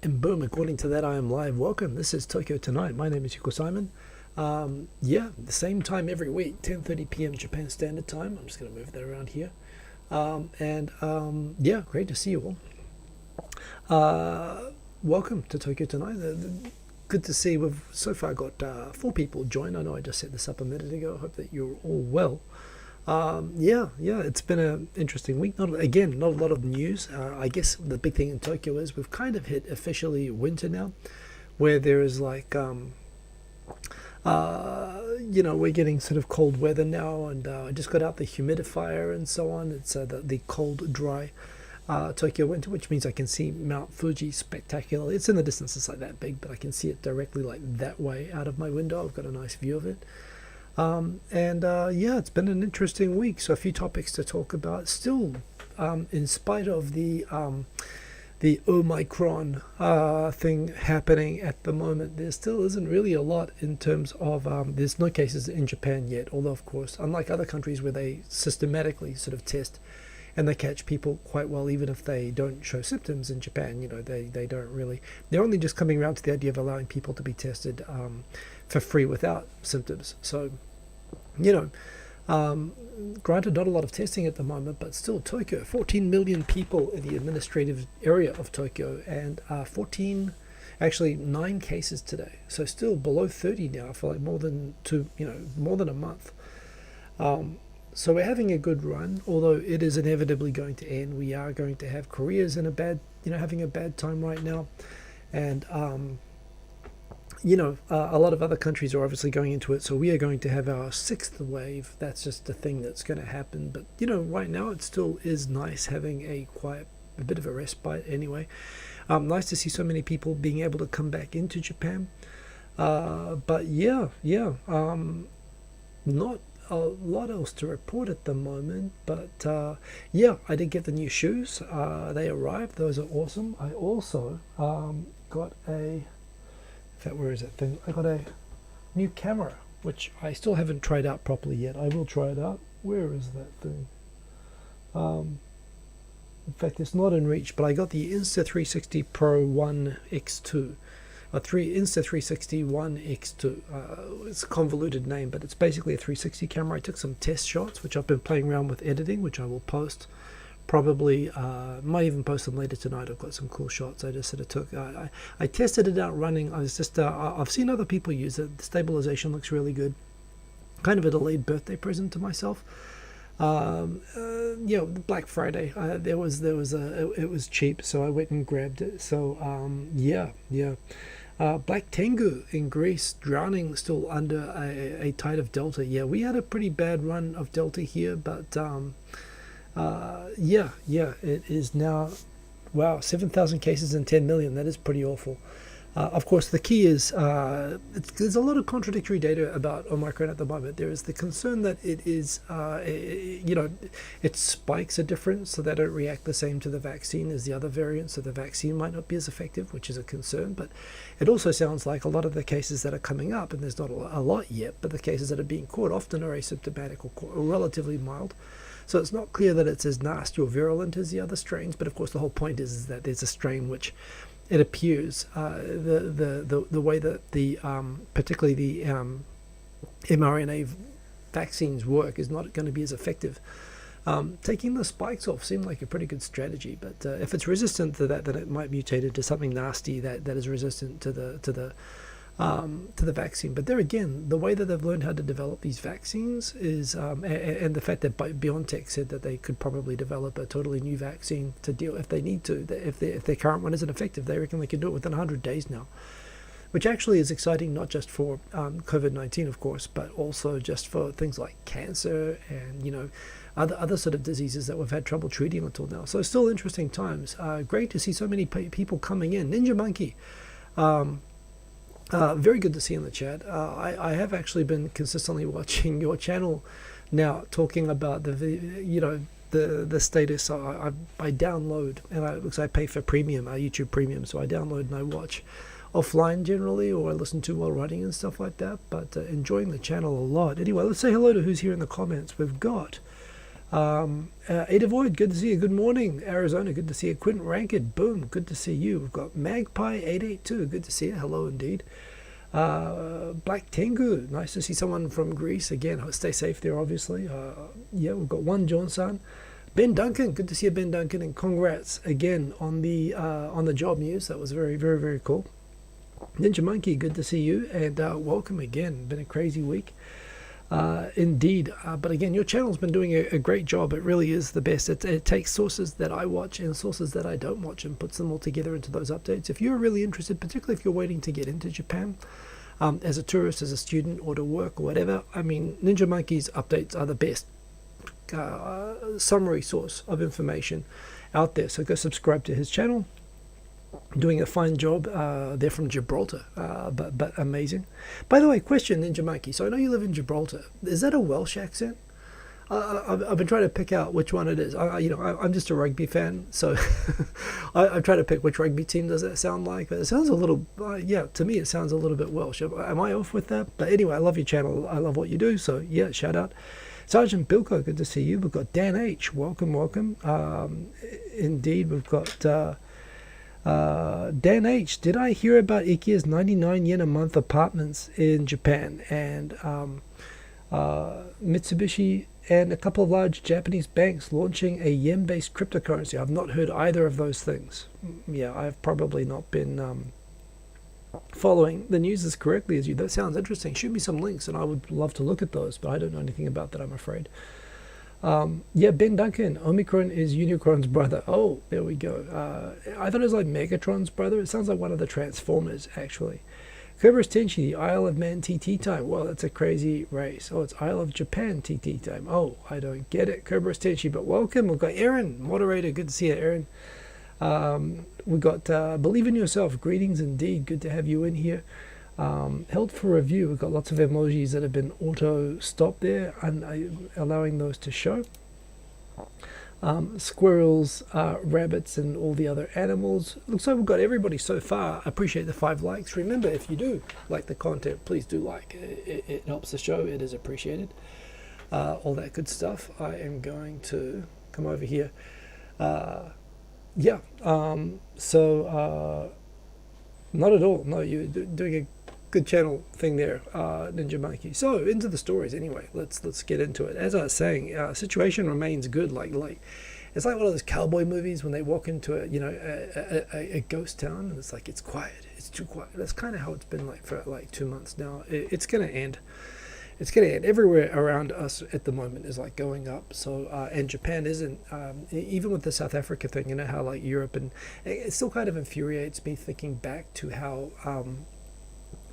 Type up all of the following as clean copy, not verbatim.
And boom, according to that, I am live. Welcome. This is Tokyo Tonight. My name is Yuko Simon. The same time every week, 10:30 p.m. Japan Standard Time. I'm just going to move that around here. Great to see you all. Welcome to Tokyo Tonight. Good to see we've so far got 4 people join. I know I just set this up a minute ago. I hope that you're all well. It's been an interesting week. Not a lot of news. I guess the big thing in Tokyo is we've kind of hit officially winter now, where there is like, we're getting sort of cold weather now, and I just got out the humidifier and so on. It's the cold, dry Tokyo winter, which means I can see Mount Fuji spectacularly. It's in the distance, it's like that big, but I can see it directly like that way out of my window. I've got a nice view of it. It's been an interesting week. So a few topics to talk about. Still, in spite of the Omicron thing happening at the moment, there still isn't really a lot in terms of there's no cases in Japan yet. Although, of course, unlike other countries where they systematically sort of test and they catch people quite well, even if they don't show symptoms in Japan, they don't really. They're only just coming around to the idea of allowing people to be tested for free without symptoms. So, granted, not a lot of testing at the moment, but still, Tokyo, 14 million people in the administrative area of Tokyo, and 9 cases today. So still below 30 now for like more than a month. So we're having a good run, although it is inevitably going to end. We are going to have Korea's having a bad time right now, and a lot of other countries are obviously going into it. So we are going to have our 6th wave. That's just the thing that's going to happen. But right now it still is nice having a bit of a respite anyway. Nice to see so many people being able to come back into Japan. Not a lot else to report at the moment, but I did get the new shoes. They arrived. Those are awesome. I also got where is that thing? I got a new camera, which I still haven't tried out properly yet. I will try it out. Where is that thing? In fact, it's not in reach, but I got the Insta360 Pro 1 X2. Insta360 1 X2. It's a convoluted name, but it's basically a 360 camera. I took some test shots, which I've been playing around with editing, which I will post. Probably might even post them later tonight. I've got some cool shots I just sort of took. I tested it out running. I was just I've seen other people use it. The stabilization looks really good. Kind of a delayed birthday present to myself. Black Friday. It was cheap, so I went and grabbed it. So Black Tengu in Greece, drowning still under a tide of Delta. Yeah, we had a pretty bad run of Delta here, but it is now, 7,000 cases and 10 million. That is pretty awful. Of course, the key is there's a lot of contradictory data about Omicron at the moment. There is the concern that it is, its spikes are different, so they don't react the same to the vaccine as the other variants, so the vaccine might not be as effective, which is a concern. But it also sounds like a lot of the cases that are coming up, and there's not a lot yet, but the cases that are being caught often are asymptomatic or relatively mild. So it's not clear that it's as nasty or virulent as the other strains, but of course the whole point is that there's a strain which it appears the way that the particularly the mRNA vaccines work is not going to be as effective. Taking the spikes off seemed like a pretty good strategy, but if it's resistant to that, then it might mutate into something nasty that is resistant to the vaccine. But there again, the way that they've learned how to develop these vaccines is, and the fact that BioNTech said that they could probably develop a totally new vaccine to deal if they need to. If their current one isn't effective, they reckon they can do it within 100 days now, which actually is exciting, not just for COVID-19, of course, but also just for things like cancer and other sort of diseases that we've had trouble treating until now. So still interesting times. Great to see so many people coming in. Ninja Monkey. Very good to see in the chat. I have actually been consistently watching your channel now, talking about the status. I download, and because I pay for premium, YouTube Premium, so I download and I watch offline generally, or I listen to while writing and stuff like that. But enjoying the channel a lot. Anyway, let's say hello to who's here in the comments. We've got Ada Void, good to see you. Good morning, Arizona. Good to see you. Quentin Rankid, boom, good to see you. We've got Magpie882, good to see you. Hello indeed. Black Tengu, nice to see someone from Greece again. Stay safe there, obviously. Yeah, we've got one Johnson. Ben Duncan, good to see you, Ben Duncan, and congrats again on the job news. That was very, very, very cool. Ninja Monkey, good to see you, and welcome again. Been a crazy week. Indeed, but again, your channel's been doing a great job. It really is the best. It takes sources that I watch and sources that I don't watch and puts them all together into those updates. If you're really interested, particularly if you're waiting to get into Japan, as a tourist, as a student, or to work or whatever, I mean, Ninja Monkey's updates are the best summary source of information out there. So go subscribe to his channel. Doing a fine job. They're from Gibraltar, but amazing. By the way, question, Ninja Monkey. So I know you live in Gibraltar. Is that a Welsh accent? I've been trying to pick out which one it is. I'm just a rugby fan, so I'm trying to pick which rugby team does that sound like. But it sounds a little, yeah, to me it sounds a little bit Welsh. Am I off with that? But anyway, I love your channel. I love what you do. So yeah, shout out. Sergeant Bilko, good to see you. We've got Dan H. Welcome, welcome. Indeed, we've got Dan H. Did I hear about IKEA's 99 yen a month apartments in Japan, and Mitsubishi and a couple of large Japanese banks launching a yen-based cryptocurrency? I've not heard either of those things. Yeah, I've probably not been following the news as correctly as you. That sounds interesting. Shoot me some links and I would love to look at those, but I don't know anything about that, I'm afraid. Yeah, Ben Duncan, Omicron is Unicron's brother. Oh, there we go. I thought it was like Megatron's brother. It sounds like one of the Transformers, actually. Kerberos Tenchi, the Isle of Man TT time. Well, that's a crazy race. Oh, it's Isle of Japan TT time. Oh, I don't get it. Kerberos Tenchi, but welcome. We've got Aaron, moderator. Good to see you, Aaron. We've got Believe in Yourself. Greetings indeed. Good to have you in here. Held for review. We've got lots of emojis that have been auto stopped there and allowing those to show. Squirrels, rabbits, and all the other animals. Looks like we've got everybody so far. I appreciate the 5 likes. Remember, if you do like the content, please do like. It helps the show. It is appreciated. All that good stuff. I am going to come over here. Yeah. Not at all. No, you're doing a good channel thing there, Ninja Monkey. So into the stories anyway. Let's get into it. As I was saying, situation remains good. Like it's like one of those cowboy movies when they walk into a ghost town and it's like it's quiet. It's too quiet. That's kind of how it's been like for like 2 months now. It's gonna end. It's going to end. Everywhere around us at the moment is like going up. So and Japan isn't. Even with the South Africa thing, you know how like Europe, and it still kind of infuriates me thinking back to how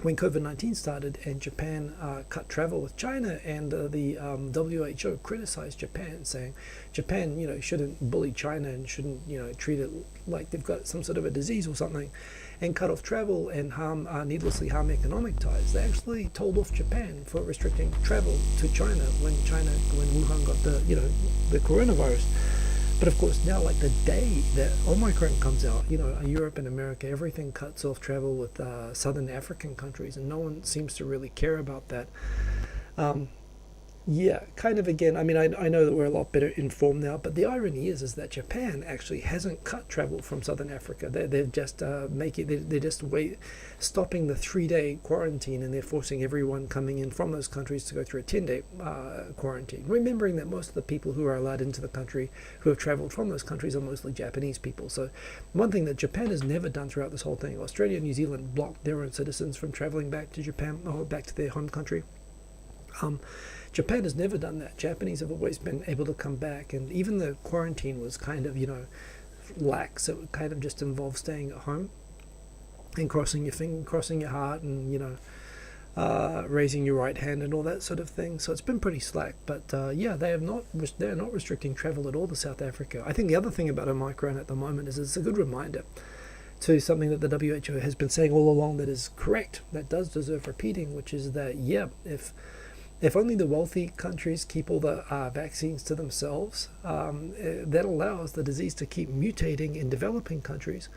when COVID-19 started and Japan cut travel with China, and the WHO criticized Japan, saying Japan, shouldn't bully China and shouldn't, treat it like they've got some sort of a disease or something, and cut off travel and needlessly harm economic ties. They actually told off Japan for restricting travel to China when Wuhan got the coronavirus. But of course now, like the day that Omicron comes out, Europe and America, everything cuts off travel with Southern African countries, and no one seems to really care about that. Yeah, kind of again, I mean, I know that we're a lot better informed now, but the irony is that Japan actually hasn't cut travel from Southern Africa. They're just they're just stopping the 3-day quarantine, and they're forcing everyone coming in from those countries to go through a 10-day quarantine. Remembering that most of the people who are allowed into the country who have traveled from those countries are mostly Japanese people. So one thing that Japan has never done throughout this whole thing, Australia and New Zealand blocked their own citizens from traveling back to Japan or back to their home country. Japan has never done that. Japanese have always been able to come back, and even the quarantine was kind of, lax. It kind of just involved staying at home and crossing your finger, crossing your heart, and raising your right hand and all that sort of thing. So it's been pretty slack. But yeah, they're not restricting travel at all to South Africa. I think the other thing about Omicron at the moment is it's a good reminder to something that the WHO has been saying all along that is correct, that does deserve repeating, which is that, if only the wealthy countries keep all the vaccines to themselves, that allows the disease to keep mutating in developing countries.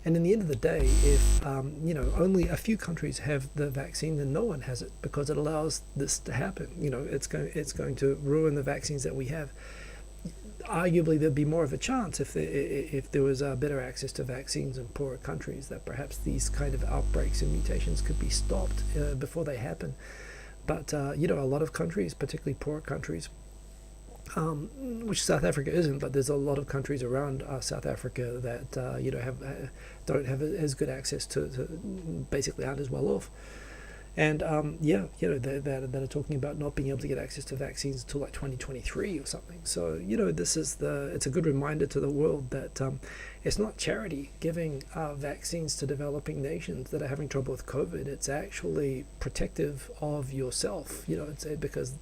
And in the end of the day, if only a few countries have the vaccine, then no one has it, because it allows this to happen. It's going to ruin the vaccines that we have. arguably there'd be more of a chance if there was better access to vaccines in poorer countries, that perhaps these kind of outbreaks and mutations could be stopped before they happen. But you know, a lot of countries, particularly poorer countries, which South Africa isn't, but there's a lot of countries around South Africa that you know don't have as good access to basically aren't as well off. And yeah, you know, that are talking about not being able to get access to vaccines until like 2023 or something. So you know, it's a good reminder to the world that it's not charity giving vaccines to developing nations that are having trouble with COVID. It's actually protective of yourself. You know, it's because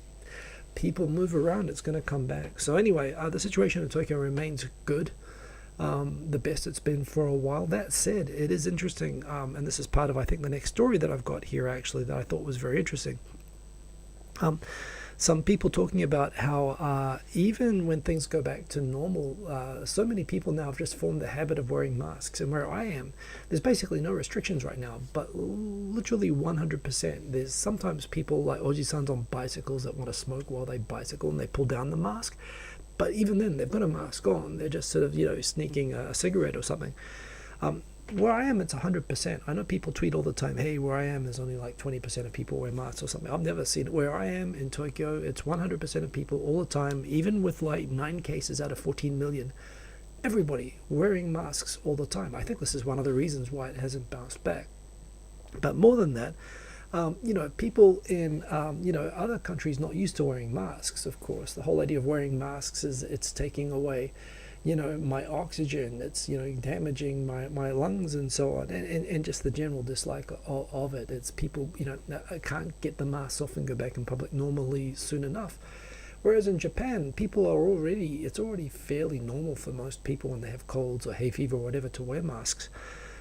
people move around, it's going to come back. So anyway, the situation in Tokyo remains good. The best it's been for a while. That said, it is interesting, and this is part of, I think, the next story that I've got here, actually, that I thought was very interesting. Some people talking about how even when things go back to normal, so many people now have just formed the habit of wearing masks. And where I am, there's basically no restrictions right now, but literally 100%. There's sometimes people like Oji-sans on bicycles that want to smoke while they bicycle and they pull down the mask. But even then, they've got a mask on. They're just sort of, you know, sneaking a cigarette or something. Where I am, it's 100%. I know people tweet all the time, hey, where I am, there's only like 20% of people wear masks or something. I've never seen it. Where I am in Tokyo, it's 100% of people all the time, even with like 9 cases out of 14 million. Everybody wearing masks all the time. I think this is one of the reasons why it hasn't bounced back. But more than that, you know, people in, you know, other countries not used to wearing masks, of course. The whole idea of wearing masks is it's taking away, you know, my oxygen, it's, you know, damaging my lungs and so on, and just the general dislike of it. It's people, you know, can't get the masks off and go back in public normally soon enough. Whereas in Japan, people are it's already fairly normal for most people when they have colds or hay fever or whatever to wear masks.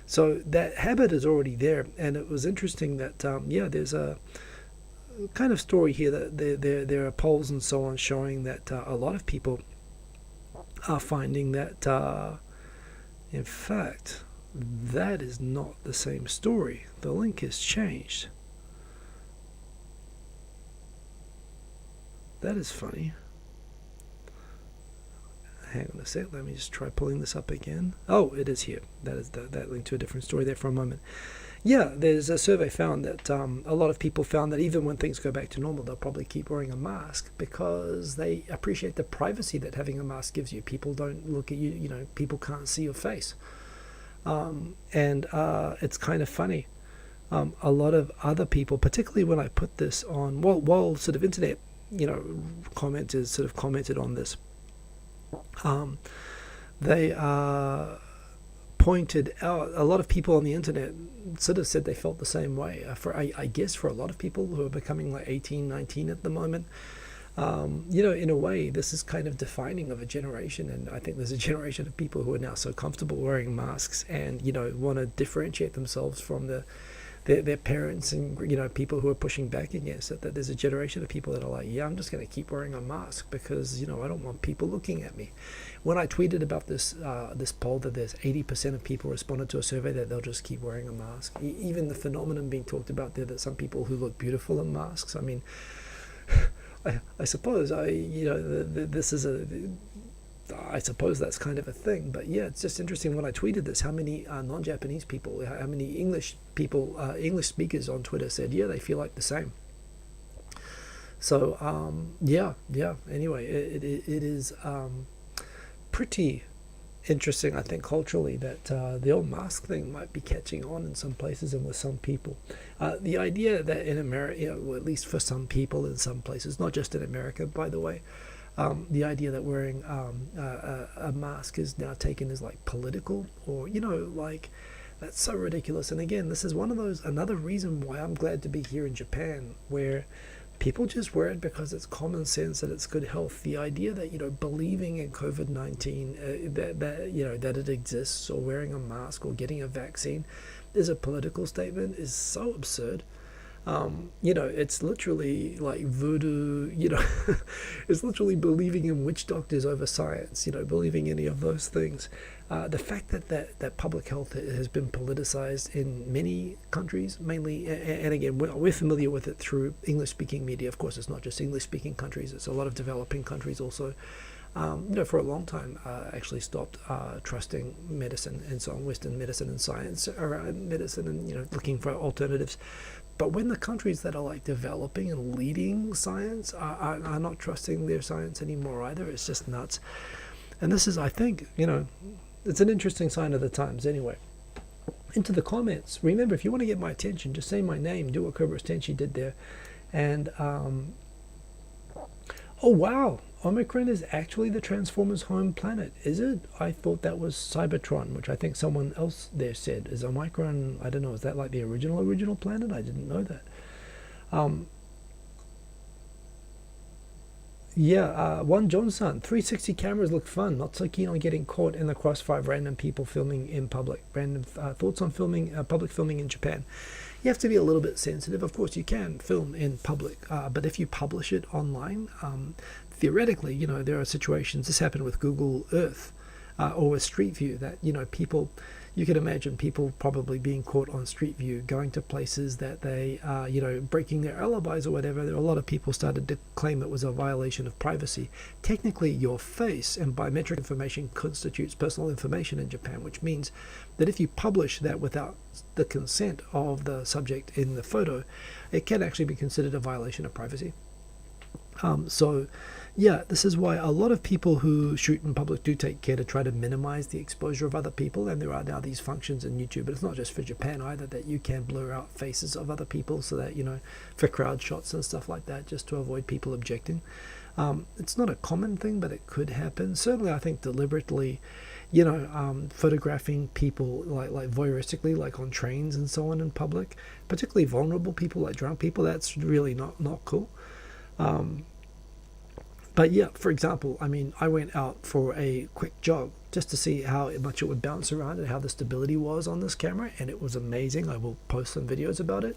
So that habit is already there, and it was interesting that, yeah, there's a kind of story here that there are polls and so on showing that a lot of people are finding that, in fact, that is not the same story. The link has changed. That is funny. Hang on a sec, let me just try pulling this up again. Oh, it is here. That is that link to a different story there for a moment. Yeah, there's a survey found that a lot of people found that even when things go back to normal, they'll probably keep wearing a mask because they appreciate the privacy that having a mask gives you. People don't look at you, you know, people can't see your face. And it's kind of funny. A lot of other people, particularly when I put this on, while sort of internet, you know, commenters sort of commented on this, they pointed out, a lot of people on the internet sort of said they felt the same way. I guess for a lot of people who are becoming like 18, 19 at the moment, you know, in a way, this is kind of defining of a generation. And I think there's a generation of people who are now so comfortable wearing masks and, you know, want to differentiate themselves from their parents and, you know, people who are pushing back against it. That there's a generation of people that are like, yeah, I'm just going to keep wearing a mask because, you know, I don't want people looking at me. When I tweeted about this poll that there's 80% of people responded to a survey that they'll just keep wearing a mask. Even the phenomenon being talked about there that some people who look beautiful in masks. I mean, I suppose you know, this is I suppose that's kind of a thing, but yeah, it's just interesting when I tweeted this, how many non-Japanese people, how many English people, English speakers on Twitter said, yeah, they feel like the same. So, yeah, anyway, it is pretty interesting, I think, culturally, that the old mask thing might be catching on in some places and with some people. The idea that in America, you know, well, at least for some people in some places, not just in America, by the way, the idea that wearing a mask is now taken as like political, or, you know, like, that's so ridiculous. And again, this is another reason why I'm glad to be here in Japan, where people just wear it because it's common sense and it's good health. The idea that, you know, believing in COVID-19, that you know, that it exists, or wearing a mask or getting a vaccine is a political statement is so absurd. You know, it's literally like voodoo, you know, it's literally believing in witch doctors over science, you know, believing any of those things. The fact that public health has been politicized in many countries, mainly, and again, we're familiar with it through English-speaking media. Of course, it's not just English-speaking countries, it's a lot of developing countries also. for a long time, actually stopped trusting medicine and so on, Western medicine and science around medicine, and looking for alternatives. But when the countries that are like developing and leading science are not trusting their science anymore either, it's just nuts. And this is, I think, it's an interesting sign of the times. Anyway, into the comments. Remember, if you want to get my attention, just say my name, do what Cobra Tenchi did there. And oh wow, Omicron is actually the Transformers' home planet, is it? I thought that was Cybertron, which I think someone else there said. Is Omicron, I don't know, is that like the original planet? I didn't know that. One Johnson, 360 cameras look fun. Not so keen on getting caught in the crossfire of random people filming in public. Random thoughts on filming, public filming in Japan. You have to be a little bit sensitive. Of course, you can film in public, but if you publish it online, theoretically, there are situations. This happened with Google Earth or with Street View that, people, you could imagine people probably being caught on Street View, going to places that they, breaking their alibis or whatever. There were a lot of people started to claim it was a violation of privacy. Technically, your face and biometric information constitutes personal information in Japan, which means that if you publish that without the consent of the subject in the photo, it can actually be considered a violation of privacy. This is why a lot of people who shoot in public do take care to try to minimize the exposure of other people, and there are now these functions in YouTube, but it's not just for Japan either, that you can blur out faces of other people so that, for crowd shots and stuff like that, just to avoid people objecting. It's not a common thing, but it could happen. Certainly, I think deliberately, photographing people like voyeuristically, like on trains and so on in public, particularly vulnerable people like drunk people, that's really not cool. But yeah, for example, I went out for a quick jog just to see how much it would bounce around and how the stability was on this camera, and it was amazing. I will post some videos about it.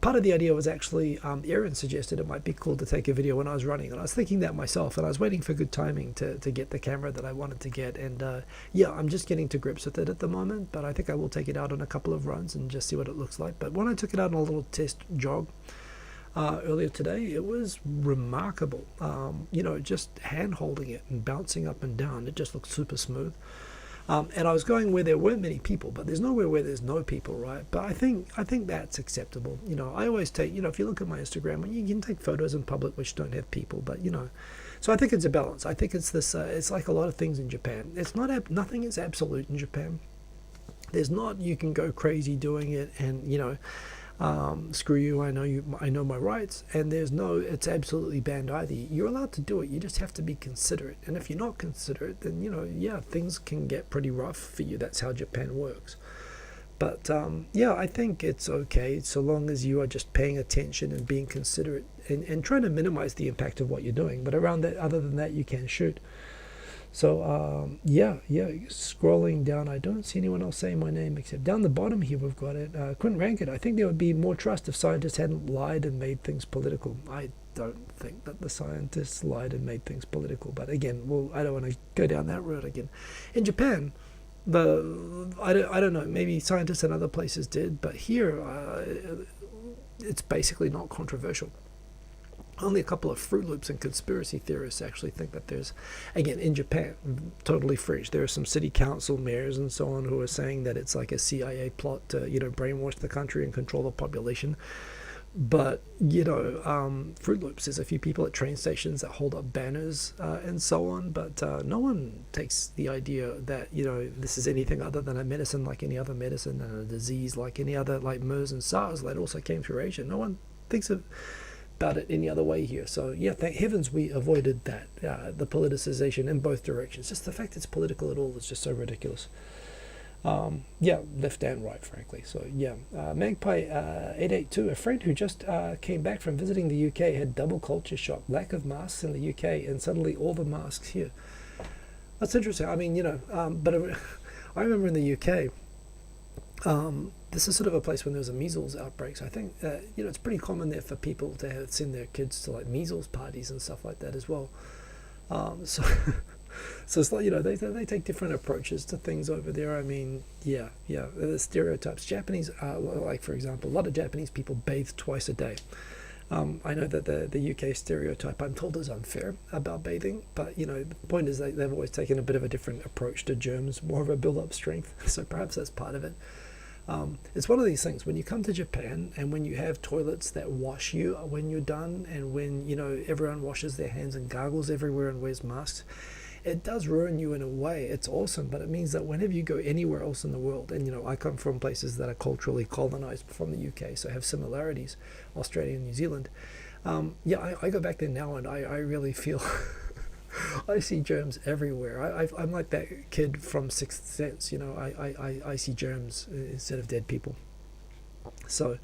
Part of the idea was actually, Aaron suggested it might be cool to take a video when I was running, and I was thinking that myself, and I was waiting for good timing to get the camera that I wanted to get, and I'm just getting to grips with it at the moment, but I think I will take it out on a couple of runs and just see what it looks like. But when I took it out on a little test jog earlier today, it was remarkable. Just hand holding it and bouncing up and down, it just looked super smooth. And I was going where there weren't many people, but there's nowhere where there's no people, right? But I think that's acceptable. I always take, if you look at my Instagram, you can take photos in public which don't have people, but so I think it's a balance. I think it's this. It's like a lot of things in Japan. It's not nothing is absolute in Japan. There's not you can go crazy doing it and screw you, I know my rights, and it's absolutely banned either. You're allowed to do it, you just have to be considerate, and if you're not considerate, then things can get pretty rough for you. That's how Japan works. But I think it's okay so long as you are just paying attention and being considerate and trying to minimize the impact of what you're doing. But around that, other than that, you can shoot. So, scrolling down, I don't see anyone else saying my name, except down the bottom here we've got it. Couldn't rank it. I think there would be more trust if scientists hadn't lied and made things political. I don't think that the scientists lied and made things political. But again, I don't want to go down that road again. In Japan, I don't know, maybe scientists in other places did, but here it's basically not controversial. Only a couple of Fruit Loops and conspiracy theorists actually think that there's, again, in Japan, totally fringe. There are some city council mayors and so on who are saying that it's like a CIA plot to, brainwash the country and control the population. But, Fruit Loops, there's a few people at train stations that hold up banners and so on, but no one takes the idea that, this is anything other than a medicine like any other medicine and a disease like any other, like MERS and SARS that also came through Asia. No one thinks about it any other way here. So thank heavens we avoided that, the politicization in both directions. Just the fact it's political at all is just so ridiculous. Left and right, frankly. So Magpie 882, a friend who just came back from visiting the UK had double culture shock, lack of masks in the UK and suddenly all the masks here. That's interesting. But I remember in the UK, this is sort of a place when there was a measles outbreak. So I think it's pretty common there for people to send their kids to like measles parties and stuff like that as well. So it's like they take different approaches to things over there. The stereotypes. Japanese, like for example, a lot of Japanese people bathe twice a day. I know that the UK stereotype, I'm told, is unfair about bathing, but the point is that they've always taken a bit of a different approach to germs, more of a build-up strength. So perhaps that's part of it. It's one of these things when you come to Japan and when you have toilets that wash you when you're done, and when everyone washes their hands and gargles everywhere and wears masks. It does ruin you in a way. It's awesome, but it means that whenever you go anywhere else in the world, and I come from places that are culturally colonized from the UK, so have similarities, Australia and New Zealand. I go back there now, and I really feel I see germs everywhere. I'm like that kid from Sixth Sense. I see germs instead of dead people. So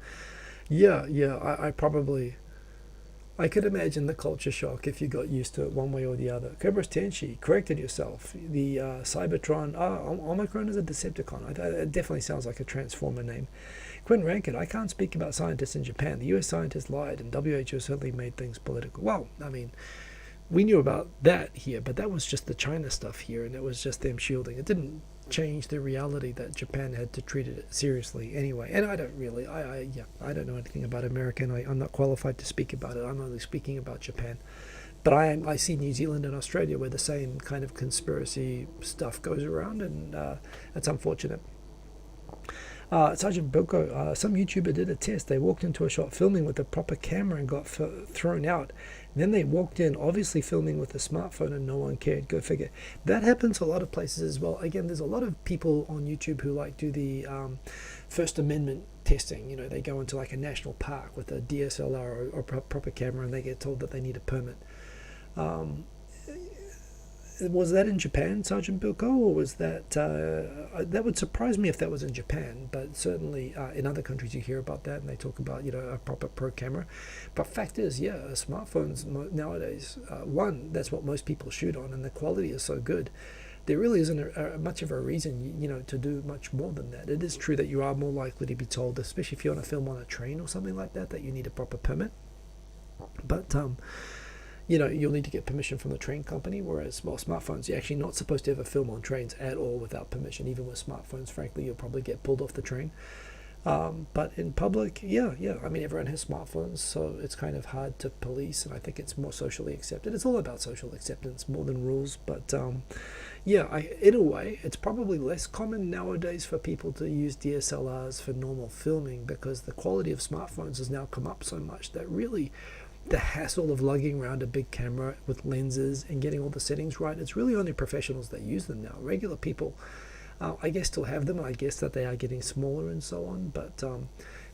I could imagine the culture shock if you got used to it one way or the other. Cobras Tenshi, corrected yourself. The Cybertron, Omicron is a Decepticon. It definitely sounds like a Transformer name. Quinn Rankett, I can't speak about scientists in Japan. The US scientists lied, and WHO certainly made things political. Well, I mean, we knew about that here, but that was just the China stuff here, and it was just them shielding. It didn't change the reality that Japan had to treat it seriously anyway. And I don't really, I don't know anything about America, and I'm not qualified to speak about it. I'm only speaking about Japan. But I see New Zealand and Australia where the same kind of conspiracy stuff goes around, and it's unfortunate. Sergeant Bilko, some YouTuber did a test. They walked into a shot filming with a proper camera and got thrown out. And then they walked in, obviously filming with a smartphone, and no one cared. Go figure. That happens a lot of places as well. Again, there's a lot of people on YouTube who do the First Amendment testing. They go into like a national park with a DSLR or proper camera, and they get told that they need a permit. Was that in Japan, Sergeant Bilko, or was that... that would surprise me if that was in Japan, but certainly in other countries you hear about that, and they talk about, a proper pro camera. But fact is, smartphones nowadays, that's what most people shoot on, and the quality is so good. There really isn't much of a reason, to do much more than that. It is true that you are more likely to be told, especially if you want to film on a train or something like that, that you need a proper permit. But... you'll need to get permission from the train company, whereas, smartphones, you're actually not supposed to ever film on trains at all without permission. Even with smartphones, frankly, you'll probably get pulled off the train. But in public, I mean, everyone has smartphones, so it's kind of hard to police, and I think it's more socially accepted. It's all about social acceptance more than rules, but in a way, it's probably less common nowadays for people to use DSLRs for normal filming, because the quality of smartphones has now come up so much that really... the hassle of lugging around a big camera with lenses and getting all the settings right, it's really only professionals that use them now. Regular people, I guess, still have them. I guess that they are getting smaller and so on. But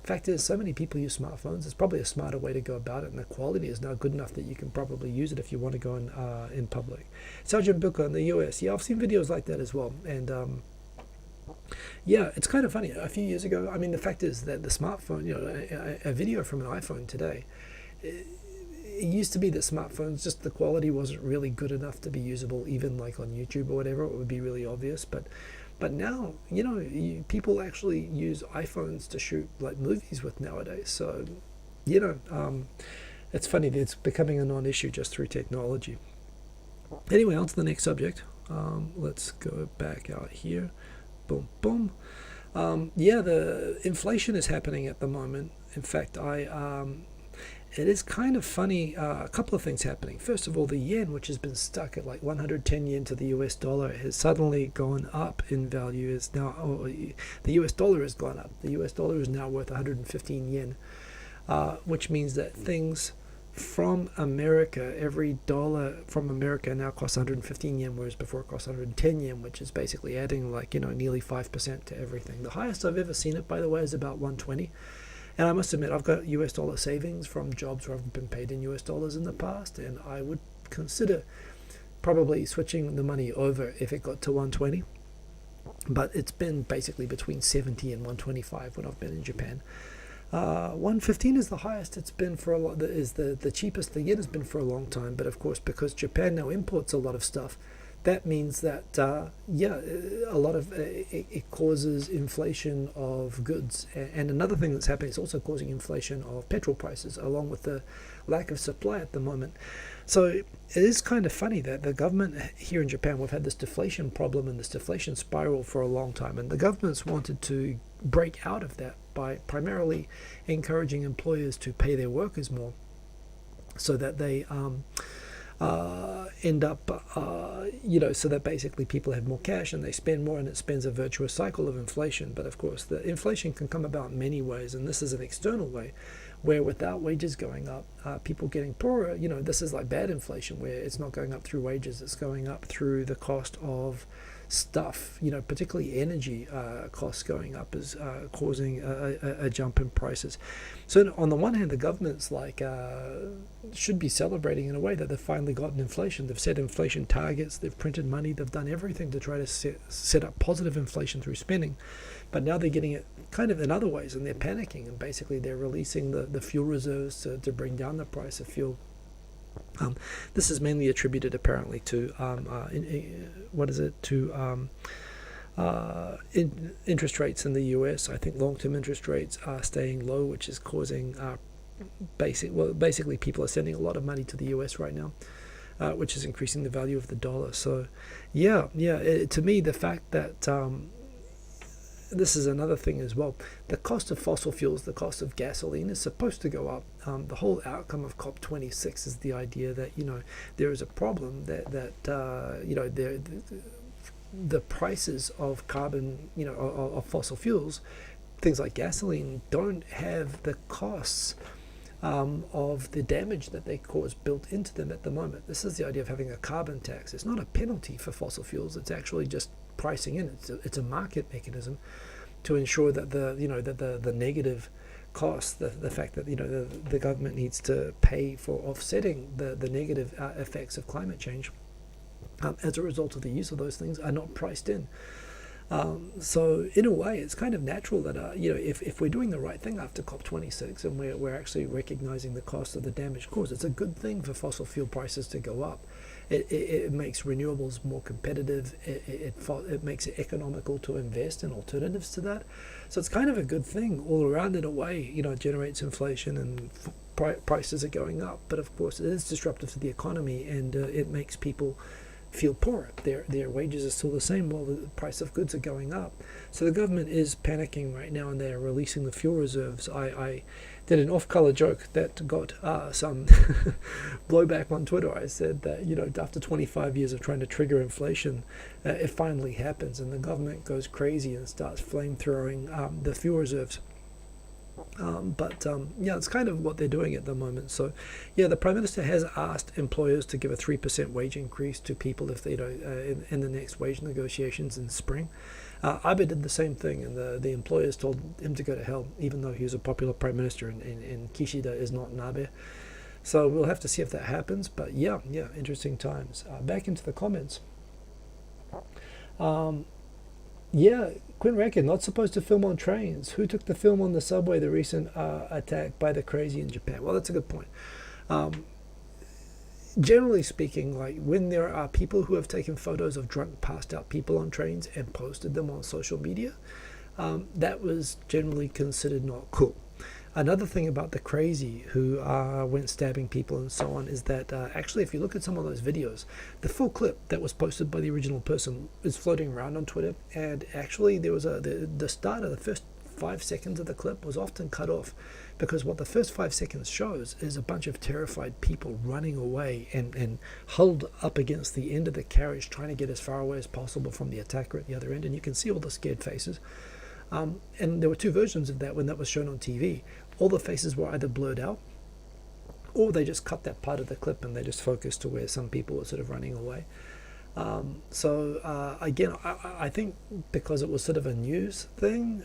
fact is, so many people use smartphones. It's probably a smarter way to go about it, and the quality is now good enough that you can probably use it if you want to go in public. Sergeant Booker in the US, I've seen videos like that as well. And it's kind of funny. A few years ago, I mean, the fact is that the smartphone, a video from an iPhone today, it used to be that smartphones, just the quality wasn't really good enough to be usable, even like on YouTube or whatever. It would be really obvious. But now, people actually use iPhones to shoot like movies with nowadays. So, it's funny that it's becoming a non-issue just through technology. Anyway, on to the next subject. Let's go back out here. Boom, boom. The inflation is happening at the moment. In fact, it is kind of funny, a couple of things happening. First of all, the yen, which has been stuck at like 110 yen to the US dollar, has suddenly gone up in value. Is now the US dollar has gone up. The US dollar is now worth 115 yen, which means that things from America, every dollar from America now costs 115 yen, whereas before it cost 110 yen, which is basically adding like, nearly 5% to everything. The highest I've ever seen it, by the way, is about 120. And I must admit, I've got US dollar savings from jobs where I've been paid in US dollars in the past, and I would consider probably switching the money over if it got to 120. But it's been basically between 70 and 125 when I've been in Japan. 115 is the highest it's been for a lot. Is the cheapest the yen has been for a long time. But of course, because Japan now imports a lot of stuff, that means that a lot of it causes inflation of goods. And another thing that's happening is also causing inflation of petrol prices, along with the lack of supply at the moment. So it is kind of funny that the government here in Japan, we've had this deflation problem and this deflation spiral for a long time, and the government's wanted to break out of that by primarily encouraging employers to pay their workers more, so that they end up, so that basically people have more cash and they spend more, and it spends a virtuous cycle of inflation. But of course, the inflation can come about in many ways, and this is an external way, where without wages going up, people getting poorer. This is like bad inflation, where it's not going up through wages, it's going up through the cost of stuff, particularly energy costs going up is causing a jump in prices. So on the one hand, the government's should be celebrating in a way that they've finally gotten inflation. They've set inflation targets, they've printed money, they've done everything to try to set up positive inflation through spending. But now they're getting it kind of in other ways, and they're panicking, and basically they're releasing the fuel reserves to bring down the price of fuel. This is mainly attributed apparently to interest rates in the US. I think long-term interest rates are staying low, which is causing basically people are sending a lot of money to the US right now, which is increasing the value of the dollar. So to me, the fact that this is another thing as well. The cost of fossil fuels, the cost of gasoline is supposed to go up. The whole outcome of COP26 is the idea that there is a problem that the prices of carbon, of fossil fuels, things like gasoline, don't have the costs of the damage that they cause built into them at the moment. This is the idea of having a carbon tax. It's not a penalty for fossil fuels. It's actually just pricing in. It's a market mechanism to ensure that the negative costs, the fact that the government needs to pay for offsetting the negative effects of climate change as a result of the use of those things, are not priced in. So in a way, it's kind of natural that if we're doing the right thing after COP26 and we're actually recognizing the cost of the damage caused, it's a good thing for fossil fuel prices to go up. It makes renewables more competitive. It makes it economical to invest in alternatives to that. So it's kind of a good thing all around in a way. It generates inflation and prices are going up. But of course, it is disruptive to the economy, and it makes people feel poorer. Their wages are still the same while the price of goods are going up. So the government is panicking right now, and they're releasing the fuel reserves. I did an off-color joke that got some blowback on Twitter. I said that after 25 years of trying to trigger inflation, it finally happens, and the government goes crazy and starts flamethrowing the fuel reserves. It's kind of what they're doing at the moment. So, the Prime Minister has asked employers to give a 3% wage increase to people if they in the next wage negotiations in spring. Abe did the same thing, and the employers told him to go to hell, even though he was a popular Prime Minister, and Kishida is not an Abe. So we'll have to see if that happens. But interesting times. Back into the comments. Quinn Rankin, not supposed to film on trains. Who took the film on the subway, the recent attack by the crazy in Japan? Well, that's a good point. Generally speaking, when there are people who have taken photos of drunk, passed out people on trains and posted them on social media, that was generally considered not cool. Another thing about the crazy who went stabbing people and so on is that actually, if you look at some of those videos, the full clip that was posted by the original person is floating around on Twitter, and actually there was the start of the first 5 seconds of the clip was often cut off, because what the first 5 seconds shows is a bunch of terrified people running away and huddled up against the end of the carriage, trying to get as far away as possible from the attacker at the other end, and you can see all the scared faces. And there were two versions of that when that was shown on TV. All the faces were either blurred out, or they just cut that part of the clip and they just focused to where some people were sort of running away. Again, I think because it was sort of a news thing,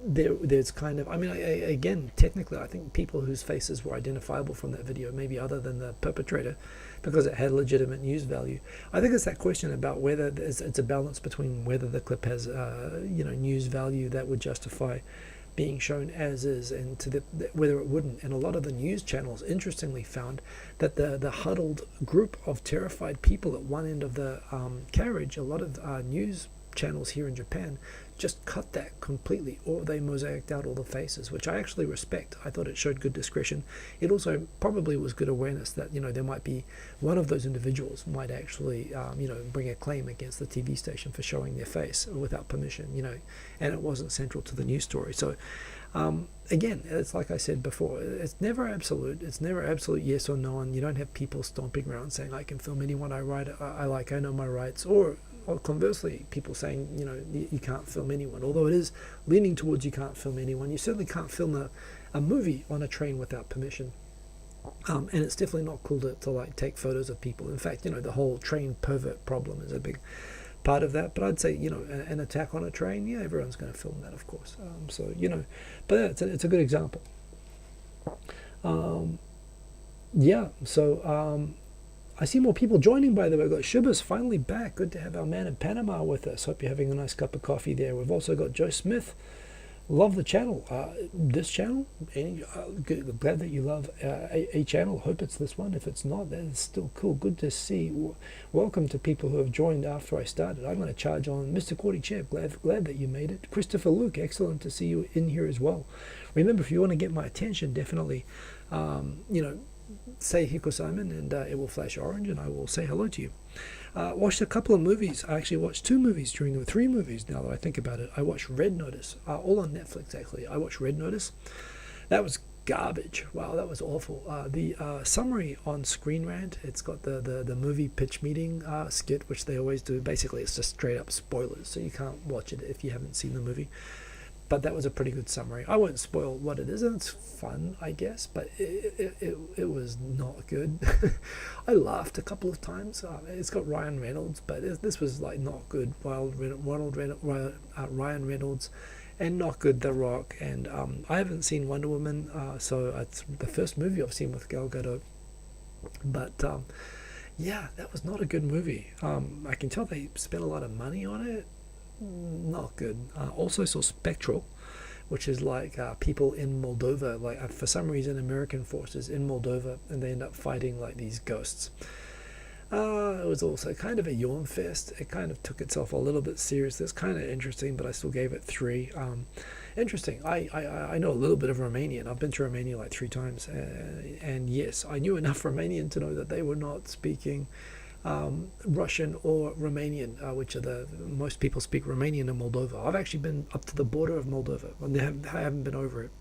there's kind of, again, technically, I think people whose faces were identifiable from that video, maybe other than the perpetrator, because it had legitimate news value. I think it's that question about whether it's a balance between whether the clip has, news value that would justify being shown as is, and whether it wouldn't. And a lot of the news channels, interestingly, found that the huddled group of terrified people at one end of the carriage, a lot of news channels here in Japan just cut that completely, or they mosaiced out all the faces, which I actually respect. I thought it showed good discretion. It also probably was good awareness that, there might be one of those individuals might actually, bring a claim against the TV station for showing their face without permission, and it wasn't central to the news story. So, again, it's like I said before, it's never absolute. It's never absolute yes or no, and you don't have people stomping around saying, I can film anyone I write, I like, I know my rights, or conversely, people saying, you can't film anyone. Although it is leaning towards you can't film anyone, you certainly can't film a movie on a train without permission. And it's definitely not cool to like take photos of people. In fact, the whole train pervert problem is a big part of that. But I'd say, an attack on a train, yeah, everyone's going to film that, of course. But it's a good example. I see more people joining, by the way. We've got Shubha's finally back. Good to have our man in Panama with us. Hope you're having a nice cup of coffee there. We've also got Joe Smith. Love the channel. This channel, glad that you love a channel. Hope it's this one. If it's not, that is still cool. Good to see. Welcome to people who have joined after I started. I'm going to charge on Mr. Cordy Cheb. Glad that you made it. Christopher Luke, excellent to see you in here as well. Remember, if you want to get my attention, definitely, say Hiko Simon, and it will flash orange, and I will say hello to you. Watched a couple of movies. I actually watched 3 movies now that I think about it. I watched Red Notice, all on Netflix actually. I watched Red Notice. That was garbage. Wow, that was awful. The summary on Screen Rant, it's got the movie pitch meeting skit, which they always do. Basically, it's just straight up spoilers, so you can't watch it if you haven't seen the movie. But that was a pretty good summary. I won't spoil what it is, and it's fun, I guess, but it was not good. I laughed a couple of times. It's got Ryan Reynolds, but this was like not good. Ryan Reynolds, and not good The Rock. And I haven't seen Wonder Woman, so it's the first movie I've seen with Gal Gadot. But yeah, that was not a good movie. I can tell they spent a lot of money on it. Not good. Also saw Spectral, which is like people in Moldova, like for some reason American forces in Moldova, and they end up fighting like these ghosts. It was also kind of a yawn fest. It kind of took itself a little bit serious. It's kind of interesting, but I still gave it 3. Interesting. I know a little bit of Romanian. I've been to Romania like 3 times, and yes, I knew enough Romanian to know that they were not speaking Russian or Romanian, which are most people speak Romanian in Moldova. I've actually been up to the border of Moldova, and I haven't been over it.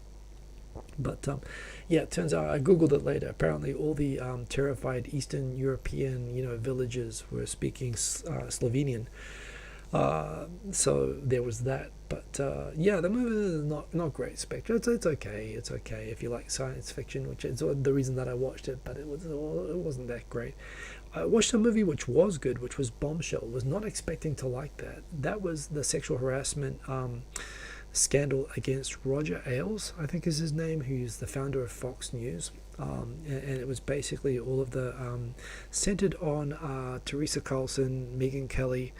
But yeah, it turns out I googled it later. Apparently, all the terrified Eastern European, villages were speaking Slovenian. So there was that. But yeah, the movie is not great. Spectre. It's okay. It's okay if you like science fiction, which is the reason that I watched it. But it wasn't that great. I watched a movie which was good, which was Bombshell. Was not expecting to like that. That was the sexual harassment scandal against Roger Ailes, I think is his name, who's the founder of Fox News. And it was basically all of the centered on Teresa Carlson, Megyn Kelly,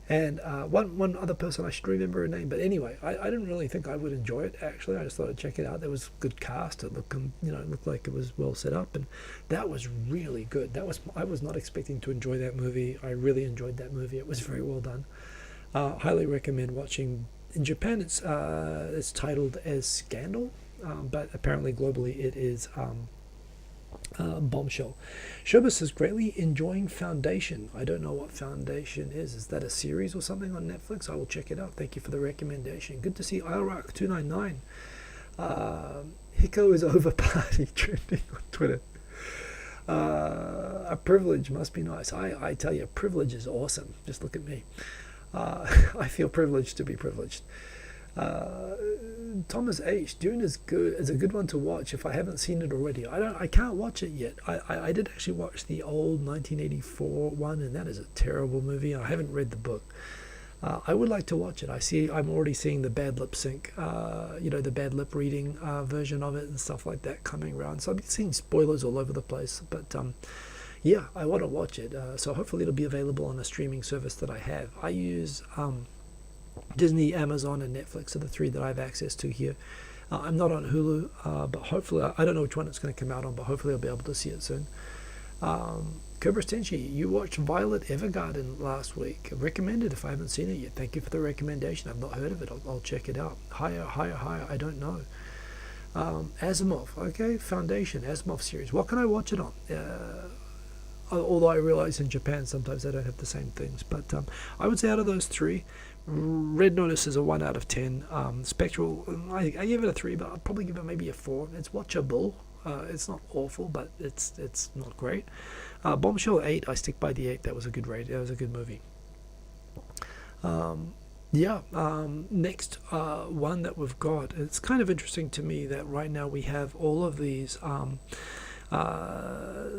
and one other person. I should remember her name. But anyway, I didn't really think I would enjoy it. Actually, I just thought I'd check it out. There was a good cast. It looked like it was well set up, and that was really good. I was not expecting to enjoy that movie. I really enjoyed that movie. It was very well done. Highly recommend watching. In Japan, it's titled as Scandal, but apparently globally it is Bombshell. Shobha says, greatly enjoying Foundation. I don't know what Foundation is. Is that a series or something on Netflix? I will check it out. Thank you for the recommendation. Good to see IROC299. Hiko is over party trending on Twitter. A privilege must be nice. I tell you, privilege is awesome. Just look at me. I feel privileged to be privileged. Thomas H. Dune is good. Is a good one to watch if I haven't seen it already. I can't watch it yet. I did actually watch the old 1984 one, and that is a terrible movie. I haven't read the book. I would like to watch it. I'm already seeing the bad lip sync, the bad lip reading version of it and stuff like that coming around. So I'm seeing spoilers all over the place. But yeah, I want to watch it. So hopefully it'll be available on a streaming service that I have. I use Disney, Amazon, and Netflix are the 3 that I have access to here. I'm not on Hulu, but hopefully, I don't know which one it's going to come out on, but hopefully I'll be able to see it soon. Cobra Tenchi, you watched Violet Evergarden last week. Recommended if I haven't seen it yet. Thank you for the recommendation. I've not heard of it. I'll check it out. Higher. I don't know. Asimov, okay. Foundation, Asimov series. What can I watch it on? Although I realize in Japan sometimes they don't have the same things. But I would say out of those three, Red Notice is a 1 out of 10. Spectral, I give it a 3, but I'll probably give it maybe a 4. It's watchable. It's not awful, but it's not great. Bombshell 8, I stick by the 8. That was a good rate. That was a good movie. Next one that we've got, it's kind of interesting to me that right now we have all of these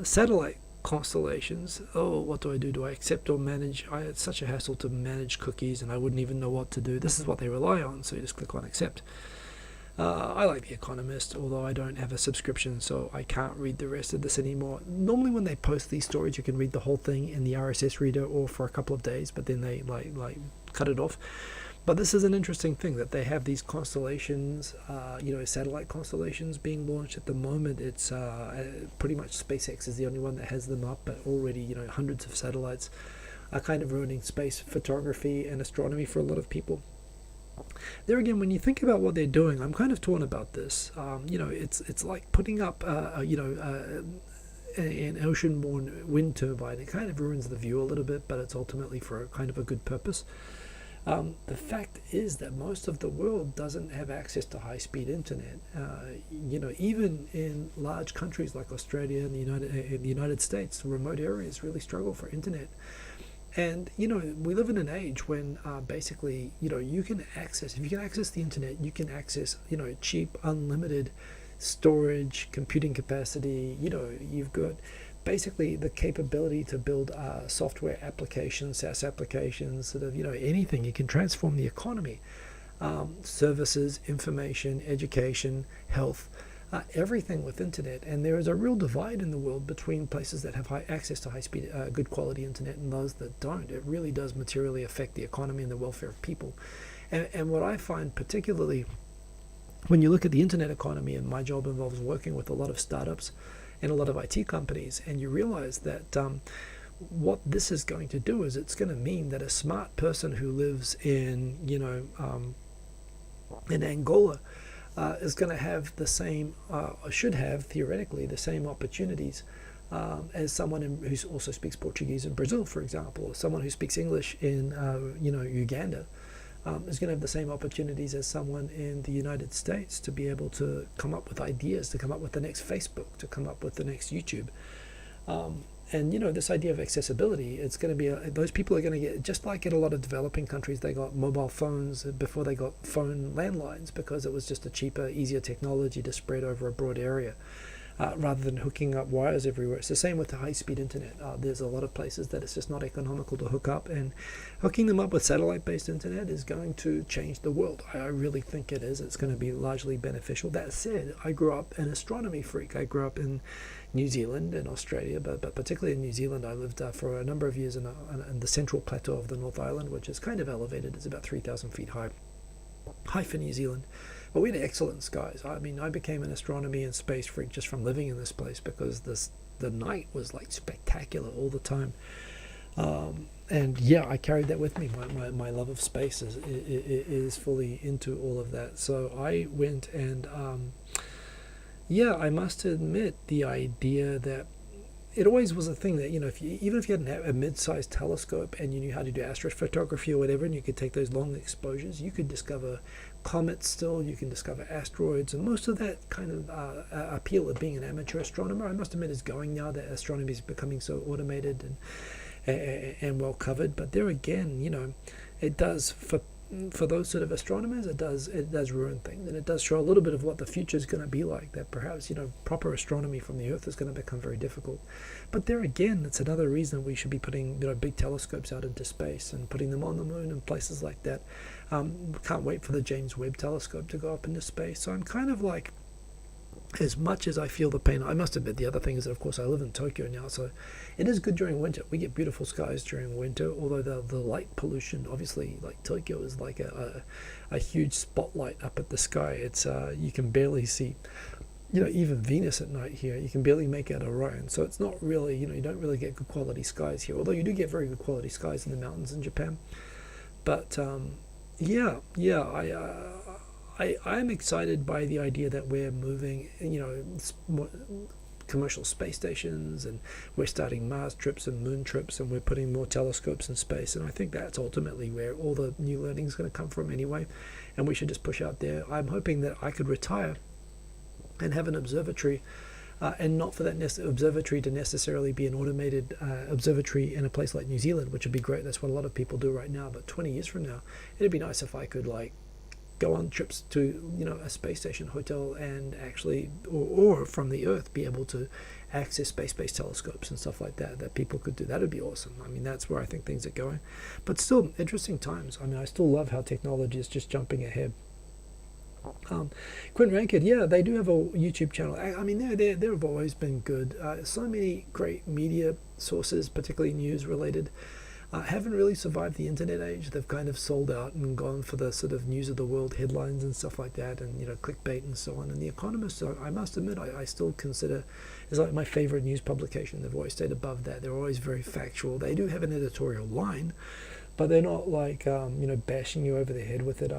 satellite constellations. Oh, what do? Do I accept or manage? It's such a hassle to manage cookies, and I wouldn't even know what to do. This is what they rely on, so you just click on accept. I like The Economist, although I don't have a subscription, so I can't read the rest of this anymore. Normally when they post these stories, you can read the whole thing in the RSS reader or for a couple of days, but then they like cut it off. But this is an interesting thing that they have these constellations, satellite constellations being launched at the moment. It's pretty much SpaceX is the only one that has them up, but already hundreds of satellites are kind of ruining space photography and astronomy for a lot of people. There again, when you think about what they're doing, I'm kind of torn about this. It's like putting up, an ocean-borne wind turbine. It kind of ruins the view a little bit, but it's ultimately for a kind of a good purpose. The fact is that most of the world doesn't have access to high-speed internet. Even in large countries like Australia and the United States, remote areas really struggle for internet. And we live in an age when basically you can access, if you can access the internet, you can access cheap, unlimited storage, computing capacity. You've got basically the capability to build software applications, SaaS applications, sort of anything. You can transform the economy, services, information, education, health. Everything with internet, and there is a real divide in the world between places that have high access to high-speed, good quality internet and those that don't. It really does materially affect the economy and the welfare of people. And what I find particularly when you look at the internet economy, and my job involves working with a lot of startups and a lot of IT companies, and you realize that what this is going to do is it's going to mean that a smart person who lives in Angola is going to have the same, should have theoretically the same opportunities as someone who also speaks Portuguese in Brazil, for example, or someone who speaks English in Uganda is going to have the same opportunities as someone in the United States to be able to come up with ideas, to come up with the next Facebook, to come up with the next YouTube. And this idea of accessibility, it's going to be those people are going to get, just like in a lot of developing countries, they got mobile phones before they got phone landlines, because it was just a cheaper, easier technology to spread over a broad area, rather than hooking up wires everywhere. It's the same with the high-speed internet. There's a lot of places that it's just not economical to hook up, and hooking them up with satellite-based internet is going to change the world. I really think it is. It's going to be largely beneficial. That said, I grew up an astronomy freak. I grew up in New Zealand and Australia, but particularly in New Zealand, I lived for a number of years in the central plateau of the North Island, which is kind of elevated. It's about 3,000 feet high for New Zealand. But we had excellent skies. I mean, I became an astronomy and space freak just from living in this place, because the night was like spectacular all the time. And yeah, I carried that with me. My love of space is fully into all of that. So I went and I must admit, the idea that it always was a thing that, even if you had a mid-sized telescope and you knew how to do astrophotography or whatever, and you could take those long exposures, you could discover comets still, you can discover asteroids, and most of that kind of appeal of being an amateur astronomer, I must admit, is going now that astronomy is becoming so automated and well covered. But there again, it does, for those sort of astronomers, it does ruin things, and it does show a little bit of what the future is going to be like, that perhaps proper astronomy from the Earth is going to become very difficult. But there again, it's another reason we should be putting big telescopes out into space and putting them on the moon and places like that. Can't wait for the James Webb telescope to go up into space. So I'm kind of like, as much as I feel the pain, I must admit, the other thing is that, of course, I live in Tokyo now, so it is good during winter. We get beautiful skies during winter, although the light pollution, obviously, like Tokyo is like a huge spotlight up at the sky. It's you can barely see even Venus at night here, you can barely make out Orion. So it's not really, you don't really get good quality skies here, although you do get very good quality skies in the mountains in Japan. But I'm excited by the idea that we're moving, commercial space stations, and we're starting Mars trips and moon trips, and we're putting more telescopes in space. And I think that's ultimately where all the new learning is going to come from anyway, and we should just push out there. I'm hoping that I could retire and have an observatory, and not for that observatory to necessarily be an automated observatory in a place like New Zealand, which would be great. That's what a lot of people do right now. But 20 years from now, it'd be nice if I could go on trips to a space station hotel and actually, or from the Earth, be able to access space-based telescopes and stuff like that people could do. That would be awesome. I mean, that's where I think things are going. But still, interesting times. I mean, I still love how technology is just jumping ahead. Quentin Rankid, yeah, they do have a YouTube channel. I mean, they've always been good. So many great media sources, particularly news related, haven't really survived the internet age. They've kind of sold out and gone for the sort of news of the world headlines and stuff like that, and clickbait and so on. And The Economist, I must admit, I still consider is like my favorite news publication. They've always stayed above that. They're always very factual. They do have an editorial line, but they're not bashing you over the head with it.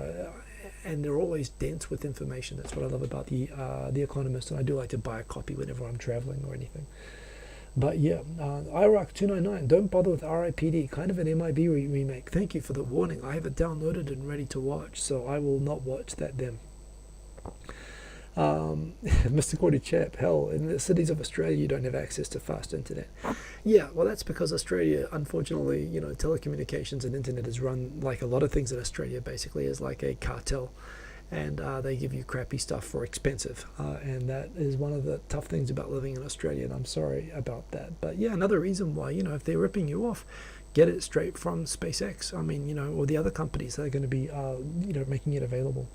And they're always dense with information. That's what I love about the Economist, and I do like to buy a copy whenever I'm traveling or anything. But yeah, IROC 299, don't bother with RIPD, kind of an MIB remake. Thank you for the warning. I have it downloaded and ready to watch, so I will not watch that then. Mr. Cordy Chap, hell, in the cities of Australia you don't have access to fast internet. Yeah, well, that's because Australia, unfortunately, telecommunications and internet is run, like a lot of things in Australia, basically as like a cartel, and they give you crappy stuff for expensive, and that is one of the tough things about living in Australia, and I'm sorry about that. But yeah, another reason why, if they're ripping you off, get it straight from SpaceX, or the other companies that are going to be, making it available.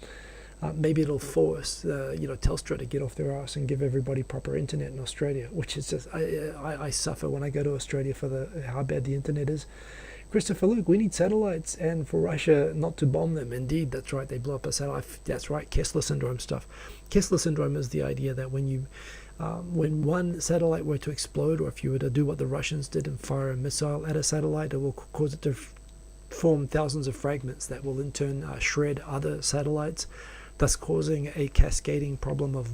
Maybe it'll force, Telstra to get off their ass and give everybody proper internet in Australia, which is just, I suffer when I go to Australia for how bad the internet is. Christopher Luke, we need satellites, and for Russia not to bomb them. Indeed, that's right, they blew up a satellite. That's right, Kesler Syndrome stuff. Kesler Syndrome is the idea that when one satellite were to explode, or if you were to do what the Russians did and fire a missile at a satellite, it will cause it to form thousands of fragments that will in turn shred other satellites, thus causing a cascading problem of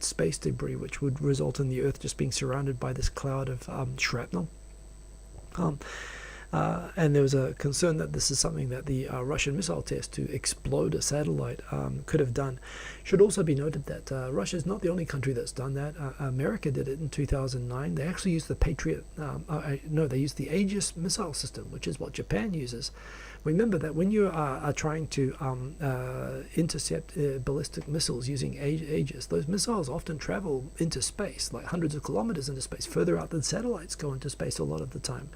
space debris, which would result in the Earth just being surrounded by this cloud of shrapnel. And there was a concern that this is something that the Russian missile test to explode a satellite could have done. Should also be noted that Russia is not the only country that's done that. America did it in 2009. They actually used the Patriot, they used the Aegis missile system, which is what Japan uses. Remember that when you are trying to intercept ballistic missiles using Aegis, those missiles often travel into space, like hundreds of kilometers into space, further out than satellites go into space a lot of the time.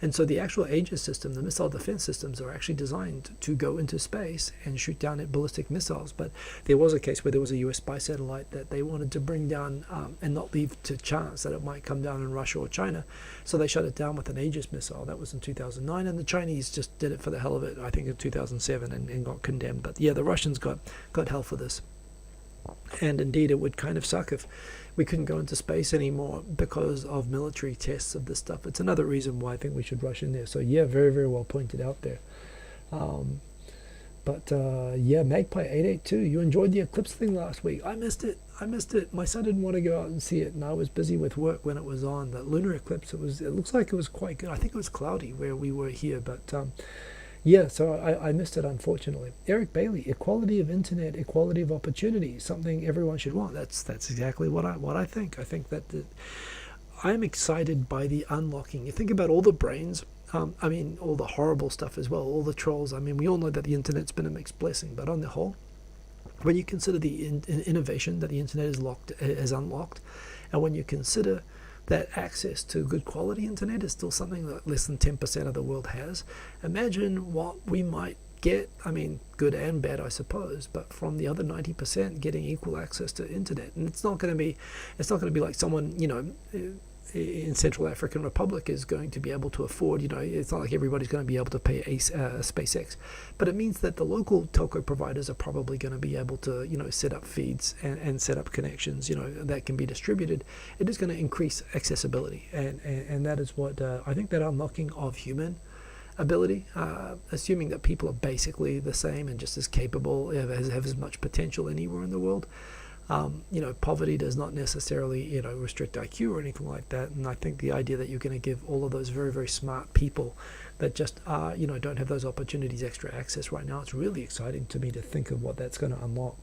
And so the actual Aegis system, the missile defense systems, are actually designed to go into space and shoot down at ballistic missiles. But there was a case where there was a US spy satellite that they wanted to bring down and not leave to chance that it might come down in Russia or China. So they shut it down with an Aegis missile. That was in 2009. And the Chinese just did it for the hell of it, I think in 2007, and got condemned. But yeah, the Russians got hell for this. And indeed, it would kind of suck if we couldn't go into space anymore because of military tests of this stuff. It's another reason why I think we should rush in there. So yeah, very, very well pointed out there. Yeah, Magpie 882, you enjoyed the eclipse thing last week. I missed it. My son didn't want to go out and see it, and I was busy with work when it was on. The lunar eclipse, it looks like it was quite good. I think it was cloudy where we were here, but yeah, so I missed it, unfortunately. Eric Bailey, equality of internet, equality of opportunity, something everyone should want. That's exactly what I think. I think that I'm excited by the unlocking. You think about all the brains, all the horrible stuff as well, all the trolls. We all know that the internet's been a mixed blessing, but on the whole, when you consider the innovation that the internet has unlocked, and when you consider that access to good quality internet is still something that less than 10% of the world has. Imagine what we might get, good and bad, I suppose, but from the other 90% getting equal access to internet. And it's not going to be like someone, in Central African Republic is going to be able to afford, it's not like everybody's going to be able to pay SpaceX, but it means that the local telco providers are probably going to be able to, set up feeds and set up connections, that can be distributed. It is going to increase accessibility, and that is what I think that unlocking of human ability, assuming that people are basically the same and just as capable, have as much potential anywhere in the world. Poverty does not necessarily, restrict IQ or anything like that. And I think the idea that you're going to give all of those very, very smart people that just don't have those opportunities extra access right now, it's really exciting to me to think of what that's going to unlock.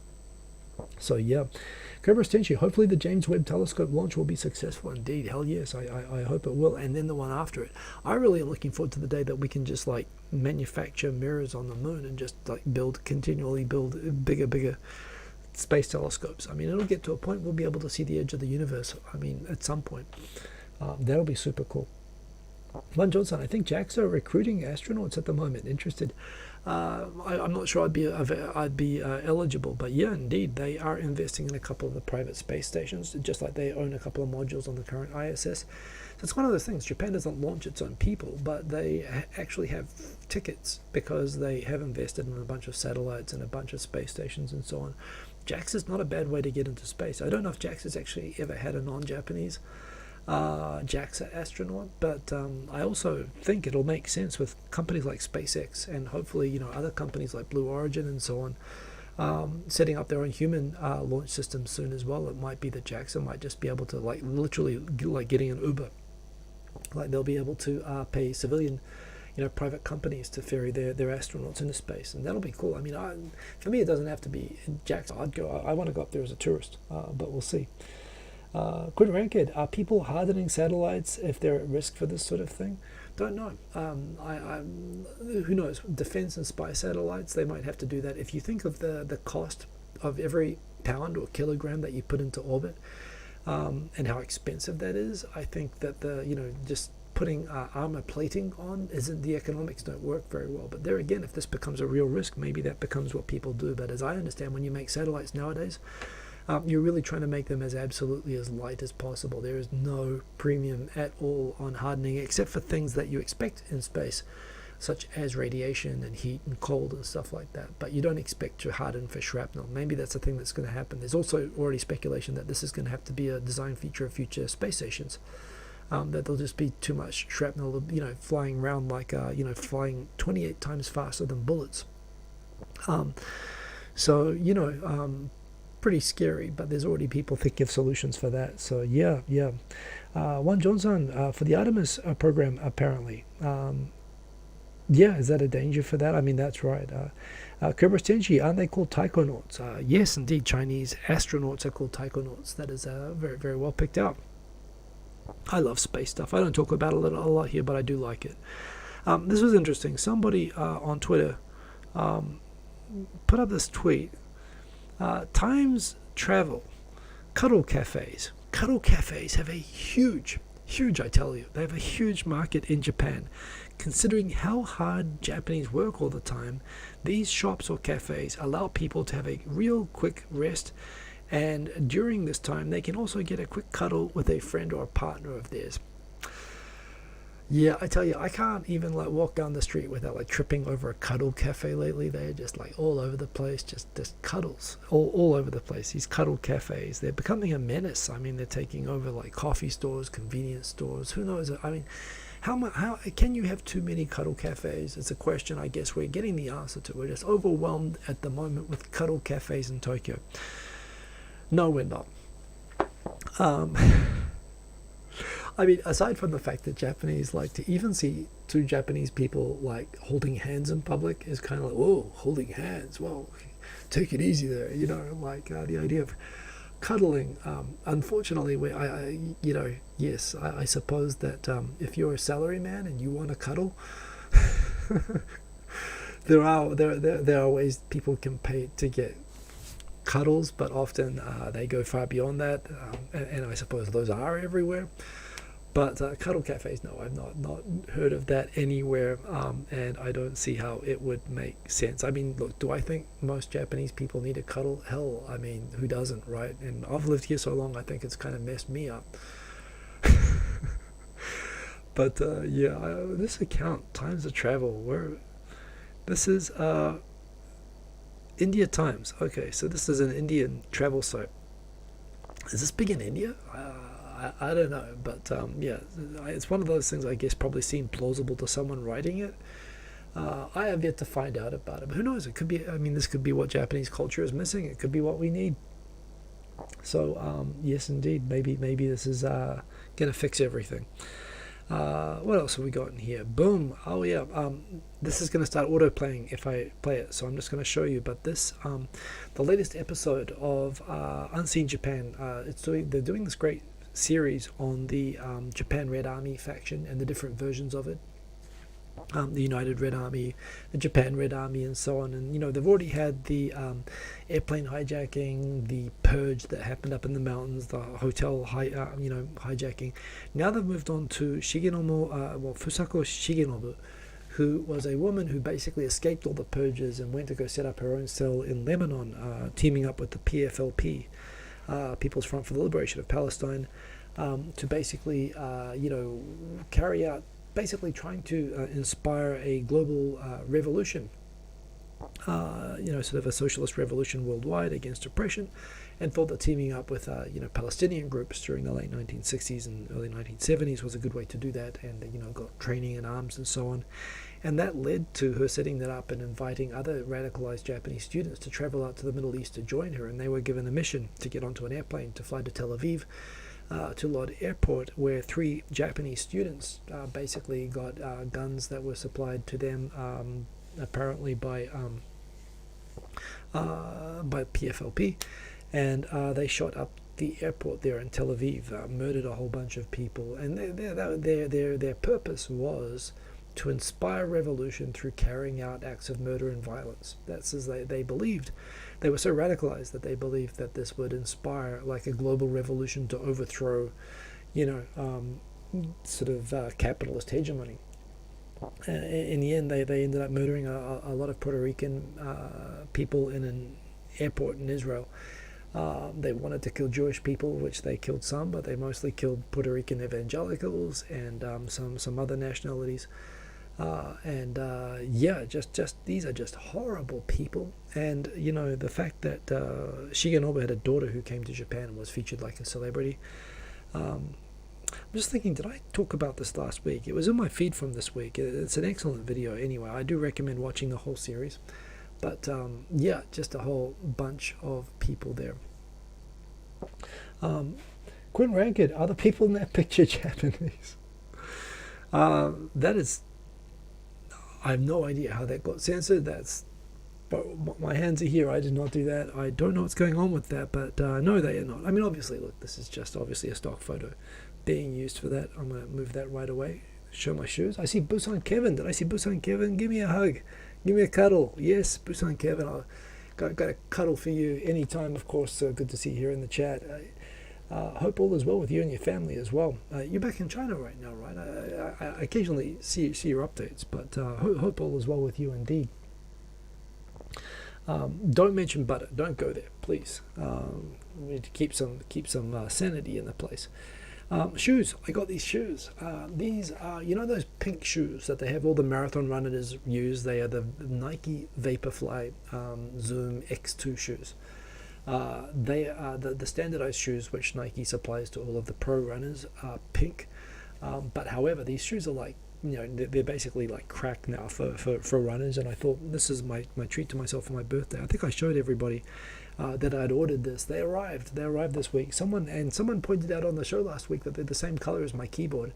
So yeah, Cobra Tenchi, hopefully the James Webb Telescope launch will be successful indeed. Hell yes, I hope it will. And then the one after it. I really am looking forward to the day that we can just like manufacture mirrors on the moon and just like continually build bigger space telescopes. I mean, it'll get to a point we'll be able to see the edge of the universe. I mean, at some point. That'll be super cool. Von Johnson, I think JAXA are recruiting astronauts at the moment. Interested. I'm not sure I'd be eligible, but yeah, indeed, they are investing in a couple of the private space stations, just like they own a couple of modules on the current ISS. So it's one of those things. Japan doesn't launch its own people, but they actually have tickets because they have invested in a bunch of satellites and a bunch of space stations and so on. JAXA is not a bad way to get into space. I don't know if JAXA has actually ever had a non-Japanese JAXA astronaut, but I also think it'll make sense with companies like SpaceX and hopefully other companies like Blue Origin and so on setting up their own human launch system soon as well. It might be that JAXA might just be able to literally like getting an Uber, like they'll be able to pay civilian private companies to ferry their astronauts into space, and that'll be cool. I mean, for me it doesn't have to be JAXA. I want to go up there as a tourist, but we'll see. Good Ranked, are people hardening satellites if they're at risk for this sort of thing? Don't know. Who knows? Defense and spy satellites, they might have to do that. If you think of the cost of every pound or kilogram that you put into orbit, and how expensive that is, I think that just putting armor plating on the economics don't work very well. But there again, if this becomes a real risk, maybe that becomes what people do. But as I understand, when you make satellites nowadays, you're really trying to make them as absolutely as light as possible. There is no premium at all on hardening, except for things that you expect in space, such as radiation and heat and cold and stuff like that. But you don't expect to harden for shrapnel. Maybe that's the thing that's going to happen. There's also already speculation that this is going to have to be a design feature of future space stations, that there'll just be too much shrapnel, flying around like, flying 28 times faster than bullets. Pretty scary, but there's already people thinking of solutions for that. So yeah. Juan Johnson, for the Artemis program, apparently. Is that a danger for that? I mean, that's right. Cobra Tenchi, aren't they called taikonauts? Yes, indeed, Chinese astronauts are called taikonauts. That is very, very well picked out. I love space stuff. I don't talk about it a lot here, but I do like it. This was interesting. Somebody on Twitter put up this tweet. Times travel, cuddle cafes. Cuddle cafes have a huge, I tell you, they have a huge market in Japan. Considering how hard Japanese work all the time, these shops or cafes allow people to have a real quick rest, and during this time they can also get a quick cuddle with a friend or a partner of theirs. Yeah, I tell you, I can't even walk down the street without tripping over a cuddle cafe lately. They're just all over the place, just cuddles all over the place. These cuddle cafes, they're becoming a menace. I mean, they're taking over coffee stores, convenience stores. Who knows? I mean, how can you have too many cuddle cafes? It's a question I guess we're getting the answer to. We're just overwhelmed at the moment with cuddle cafes in Tokyo. No, we're not. I mean, aside from the fact that Japanese like to even see two Japanese people holding hands in public is kind of like, whoa, holding hands, well, take it easy there, the idea of cuddling. Unfortunately, I suppose that if you're a salary man and you want to cuddle, there are ways people can pay to get cuddles, but often they go far beyond that, and I suppose those are everywhere. But cuddle cafes, no, I've not heard of that anywhere, and I don't see how it would make sense. I mean, look, do I think most Japanese people need a cuddle? Hell, I mean, who doesn't, right? And I've lived here so long, I think it's kind of messed me up. But yeah, this account, Times of Travel, this is India Times. Okay, so this is an Indian travel site. Is this big in India? I don't know, but yeah, it's one of those things I guess probably seemed plausible to someone writing it. I have yet to find out about it, but who knows? It could be. I mean, this could be what Japanese culture is missing. It could be what we need. So yes, indeed, maybe this is gonna fix everything. What else have we got in here? Boom. Oh yeah. This is going to start auto playing if I play it, so I'm just going to show you. But this, the latest episode of Unseen Japan. They're doing this great series on the Japan Red Army faction and the different versions of it. The United Red Army, the Japan Red Army, and so on. And they've already had the airplane hijacking, the purge that happened up in the mountains, the hotel hijacking. Now they've moved on to Fusako Shigenobu, who was a woman who basically escaped all the purges and went to go set up her own cell in Lebanon, teaming up with the PFLP, People's Front for the Liberation of Palestine, to basically carry out. Basically trying to inspire a global revolution, sort of a socialist revolution worldwide against oppression, and thought that teaming up with, Palestinian groups during the late 1960s and early 1970s was a good way to do that, and, got training and arms and so on. And that led to her setting that up and inviting other radicalized Japanese students to travel out to the Middle East to join her, and they were given a mission to get onto an airplane to fly to Tel Aviv, to Lod Airport, where 3 Japanese students basically got guns that were supplied to them, apparently by PFLP, and they shot up the airport there in Tel Aviv, murdered a whole bunch of people, and their purpose was to inspire revolution through carrying out acts of murder and violence. That's as they believed. They were so radicalized that they believed that this would inspire like a global revolution to overthrow, capitalist hegemony. In the end, they ended up murdering a lot of Puerto Rican people in an airport in Israel. They wanted to kill Jewish people, which they killed some, but they mostly killed Puerto Rican evangelicals and some other nationalities. Just these are just horrible people. And the fact that Shigenobu had a daughter who came to Japan and was featured like a celebrity. I'm just thinking, did I talk about this last week? It was in my feed from this week. It's an excellent video anyway. I do recommend watching the whole series. But just a whole bunch of people there. Quinn Rankid, are the people in that picture Japanese? That is, I have no idea how that got censored. But my hands are here. I did not do that. I don't know what's going on with that, but no, they are not. I mean, obviously, look, this is just obviously a stock photo being used for that. I'm going to move that right away. Show my shoes. I see Busan Kevin. Did I see Busan Kevin? Give me a hug. Give me a cuddle. Yes, Busan Kevin. I'll got a cuddle for you anytime, of course. Good to see you here in the chat. Hope all is well with you and your family as well. You're back in China right now, right? I occasionally see your updates, but hope all is well with you indeed. Don't mention butter. Don't go there, please. We need to keep some sanity in the place. Shoes. I got these shoes. These are, those pink shoes that they have all the marathon runners use. They are the Nike Vaporfly Zoom X2 shoes. They are the standardized shoes which Nike supplies to all of the pro runners are pink. But however, these shoes are like, they're basically like crack now for runners. And I thought this is my treat to myself for my birthday. I think I showed everybody that I'd ordered this. They arrived this week. Someone pointed out on the show last week that they're the same color as my keyboard.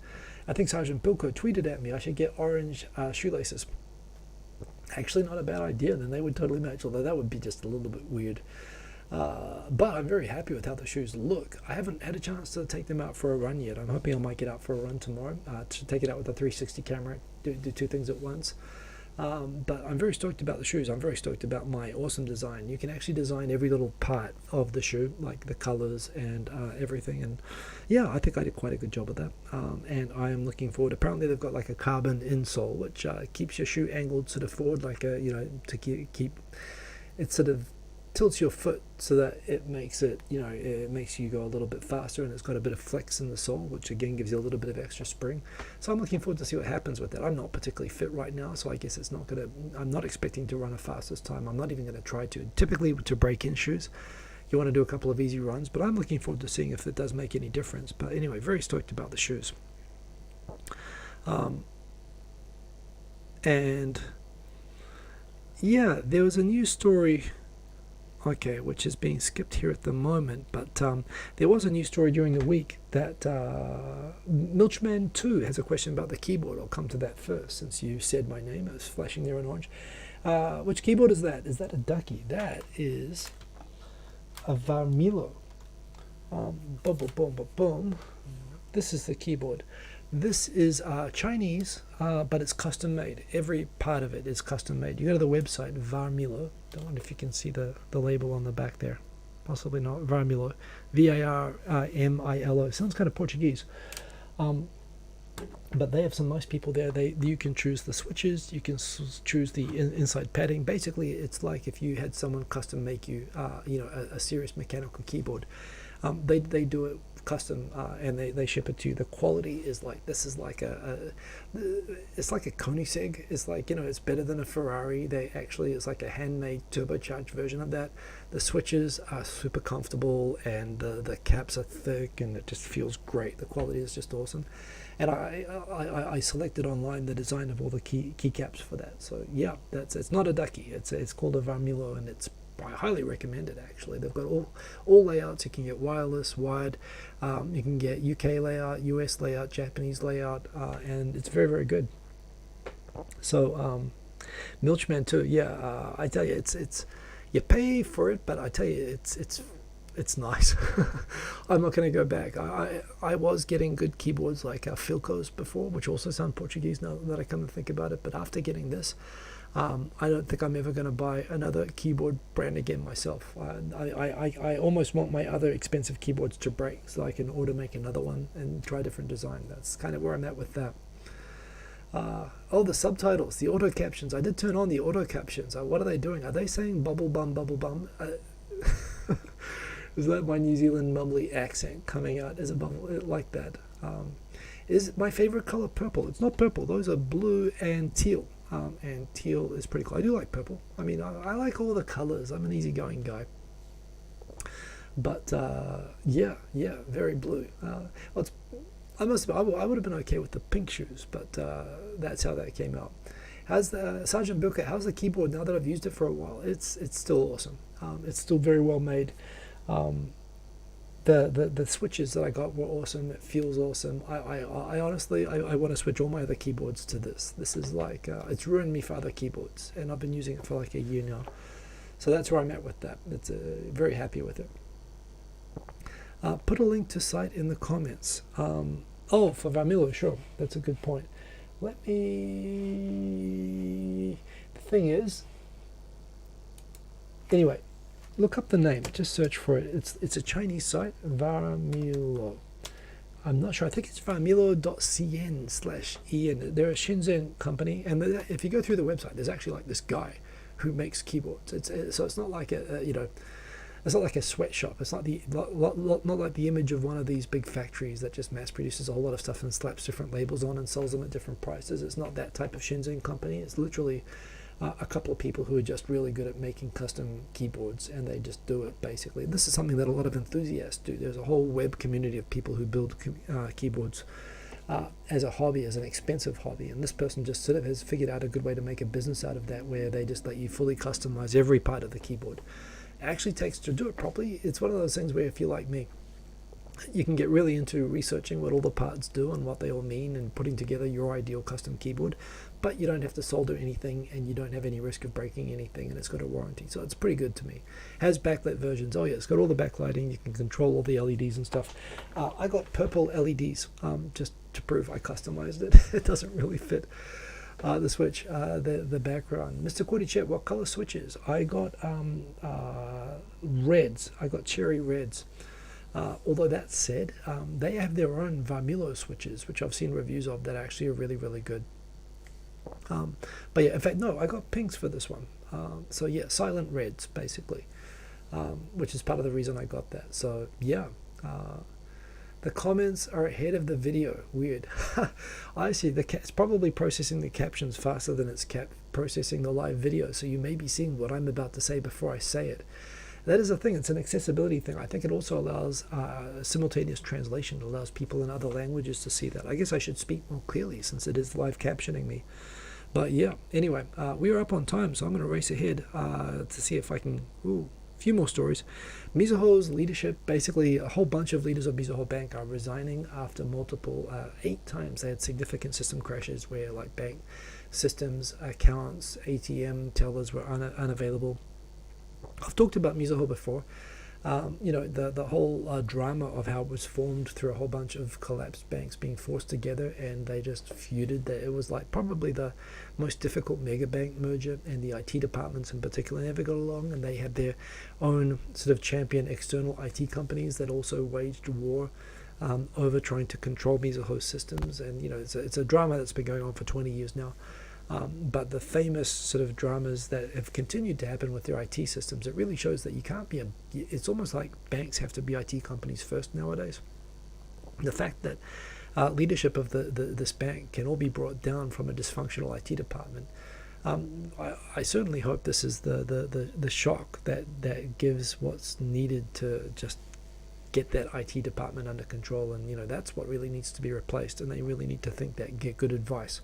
I think Sergeant Bilko tweeted at me I should get orange shoelaces. Actually, not a bad idea. Then they would totally match, although that would be just a little bit weird. But I'm very happy with how the shoes look. I haven't had a chance to take them out for a run yet. I'm hoping I might get out for a run tomorrow to take it out with a 360 camera, do 2 things at once. But I'm very stoked about the shoes. I'm very stoked about my awesome design. You can actually design every little part of the shoe, like the colors and everything. And yeah, I think I did quite a good job of that. And I am looking forward. Apparently they've got like a carbon insole, which keeps your shoe angled sort of forward, like to keep it sort of tilts your foot so that it makes it, it makes you go a little bit faster, and it's got a bit of flex in the sole, which again gives you a little bit of extra spring. So I'm looking forward to see what happens with that. I'm not particularly fit right now, so I guess I'm not expecting to run a fastest time. I'm not even going to try to. Typically to break-in shoes, you want to do a couple of easy runs, but I'm looking forward to seeing if it does make any difference. But anyway, very stoked about the shoes. And yeah, there was a news story, which is being skipped here at the moment, but there was a news story during the week that Milchman 2 has a question about the keyboard. I'll come to that first, since you said my name. It was flashing there in orange. Which keyboard is that? Is that a ducky? That is a Varmilo. Boom, boom, boom, boom, boom. This is the keyboard. This is Chinese, but it's custom made. Every part of it is custom made. You go to the website, Varmilo. Don't wonder if you can see the label on the back there. Possibly not. Varmilo. Varmilo. Sounds kind of Portuguese. But they have some nice people there. You can choose the switches. You can choose the inside padding. Basically, it's like if you had someone custom make you, a serious mechanical keyboard. They do it custom, and they ship it to you. The quality is like, this is like it's like a Koenigsegg. It's like, it's better than a Ferrari. It's like a handmade turbocharged version of that. The switches are super comfortable, and the caps are thick, and it just feels great. The quality is just awesome. And I selected online the design of all the keycaps for that. So yeah, it's not a ducky. It's called a Varmilo, and I highly recommend it. Actually, they've got all layouts. You can get wireless, wired. You can get UK layout, US layout, Japanese layout, and it's very, very good. So Milchman 2, yeah, I tell you, it's you pay for it, but I tell you, it's nice. I'm not going to go back. I was getting good keyboards like Filcos before, which also sound Portuguese now that I come to think about it. But after getting this, I don't think I'm ever going to buy another keyboard brand again myself. I almost want my other expensive keyboards to break so I can make another one and try a different design. That's kind of where I'm at with that. The subtitles, the auto captions. I did turn on the auto captions. What are they doing? Are they saying bubble bum, bubble bum? Is that my New Zealand mumbly accent coming out as a bubble like that? Is my favorite color purple? It's not purple. Those are blue and teal. And teal is pretty cool. I do like purple. I mean, I like all the colors. I'm an easygoing guy. But yeah, very blue. I would have been okay with the pink shoes, but that's how that came out. How's the Sergeant Bilka? How's the keyboard now that I've used it for a while? It's still awesome. It's still very well made. The switches that I got were awesome. It feels awesome. I honestly want to switch all my other keyboards to this. This is like it's ruined me for other keyboards, and I've been using it for like a year now. So that's where I'm at with that. It's very happy with it. Put a link to site in the comments. For Varmilo, sure, that's a good point. The thing is, anyway, look up the name. Just search for it. It's a Chinese site, Varmilo. I'm not sure. I think it's varmilo.cn/en. They're a Shenzhen company, and if you go through the website, there's actually like this guy who makes keyboards. So it's not like it's not like a sweatshop. It's not like the image of one of these big factories that just mass produces a whole lot of stuff and slaps different labels on and sells them at different prices. It's not that type of Shenzhen company. It's literally a couple of people who are just really good at making custom keyboards, and they just do it basically. This is something that a lot of enthusiasts do. There's a whole web community of people who build keyboards as a hobby, as an expensive hobby, and this person just sort of has figured out a good way to make a business out of that, where they just let you fully customize every part of the keyboard. It actually takes, to do it properly, it's one of those things where if you're like me, you can get really into researching what all the parts do and what they all mean and putting together your ideal custom keyboard, but you don't have to solder anything and you don't have any risk of breaking anything, and it's got a warranty, so it's pretty good to me. It has backlit versions. Oh yeah, it's got all the backlighting. You can control all the LEDs and stuff. I got purple LEDs just to prove I customized it. It doesn't really fit the switch, the background. Mr. Cordychet, what color switches? I got reds. I got cherry reds. Although that said, they have their own Varmilo switches, which I've seen reviews of, that actually are really, really good. But yeah, in fact, no, I got pinks for this one. So yeah, silent reds, basically. which is part of the reason I got that. So yeah, the comments are ahead of the video. Weird. I see. It's probably processing the captions faster than it's processing the live video. So you may be seeing what I'm about to say before I say it. That is a thing. It's an accessibility thing. I think it also allows simultaneous translation. It allows people in other languages to see that. I guess I should speak more clearly since it is live captioning me. But yeah, anyway, we are up on time, so I'm going to race ahead to see if I can... Ooh, a few more stories. Mizuho's leadership, basically a whole bunch of leaders of Mizuho Bank are resigning after multiple, 8 times they had significant system crashes where like bank systems, accounts, ATM tellers were unavailable. I've talked about Mizuho before. The whole drama of how it was formed through a whole bunch of collapsed banks being forced together, and they just feuded. That it was like probably the most difficult mega bank merger, and the IT departments in particular never got along, and they had their own sort of champion external IT companies that also waged war over trying to control Mizuho's systems. And it's a drama that's been going on for 20 years now. But the famous sort of dramas that have continued to happen with their IT systems, it really shows that you can't be it's almost like banks have to be IT companies first nowadays. The fact that leadership of this bank can all be brought down from a dysfunctional IT department. I certainly hope this is the shock that gives what's needed to just get that IT department under control. And that's what really needs to be replaced, and they really need to think that and get good advice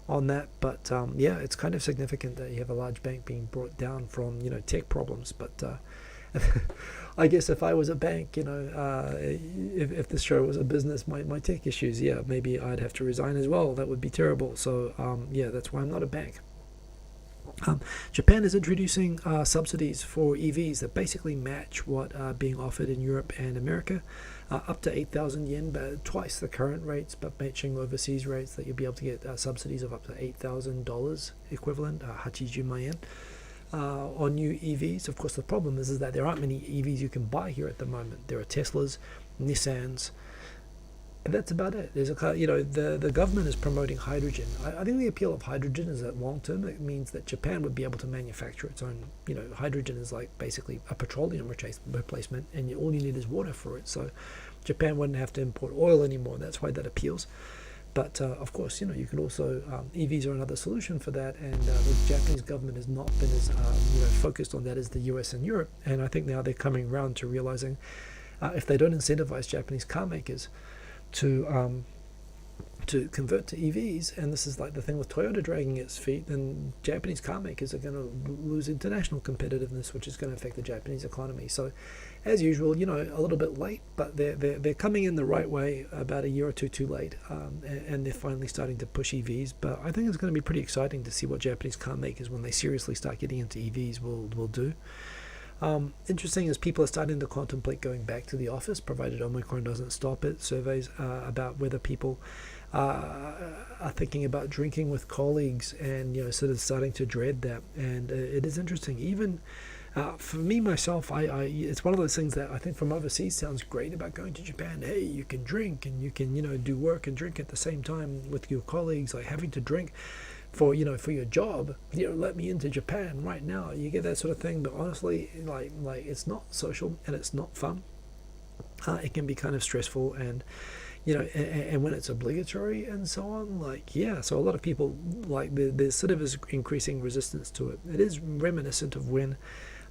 on that. But yeah, it's kind of significant that you have a large bank being brought down from tech problems. But I guess if I was a bank, if this show was a business, my tech issues, yeah, maybe I'd have to resign as well. That would be terrible. So yeah, that's why I'm not a bank. Japan is introducing subsidies for EVs that basically match what are being offered in Europe and America, up to 8,000 yen, but twice the current rates, but matching overseas rates that you'll be able to get subsidies of up to $8,000 equivalent, 80 yen, on new EVs. Of course, the problem is that there aren't many EVs you can buy here at the moment. There are Teslas, Nissans, and that's about it. There's the government is promoting hydrogen. I think the appeal of hydrogen is that long term it means that Japan would be able to manufacture its own. Hydrogen is like basically a petroleum replacement, and all you need is water for it. So Japan wouldn't have to import oil anymore. That's why that appeals. But of course, you could also EVs are another solution for that, and the Japanese government has not been as focused on that as the US and Europe. And I think now they're coming around to realizing if they don't incentivize Japanese car makers to convert to EVs, and this is like the thing with Toyota dragging its feet, then Japanese car makers are going to lose international competitiveness, which is going to affect the Japanese economy. So, as usual, a little bit late, but they're coming in the right way, about a year or two too late, and they're finally starting to push EVs. But I think it's going to be pretty exciting to see what Japanese car makers, when they seriously start getting into EVs, will do. Interesting is people are starting to contemplate going back to the office, provided Omicron doesn't stop it. Surveys about whether people are thinking about drinking with colleagues, and sort of starting to dread that. And it is interesting. Even for me myself, it's one of those things that I think from overseas sounds great about going to Japan. Hey, you can drink and you can do work and drink at the same time with your colleagues. Like having to drink for your job, let me into Japan right now. You get that sort of thing, but honestly, like it's not social and it's not fun. It can be kind of stressful, and and when it's obligatory and so on, so a lot of people there's sort of is increasing resistance to it. It is reminiscent of when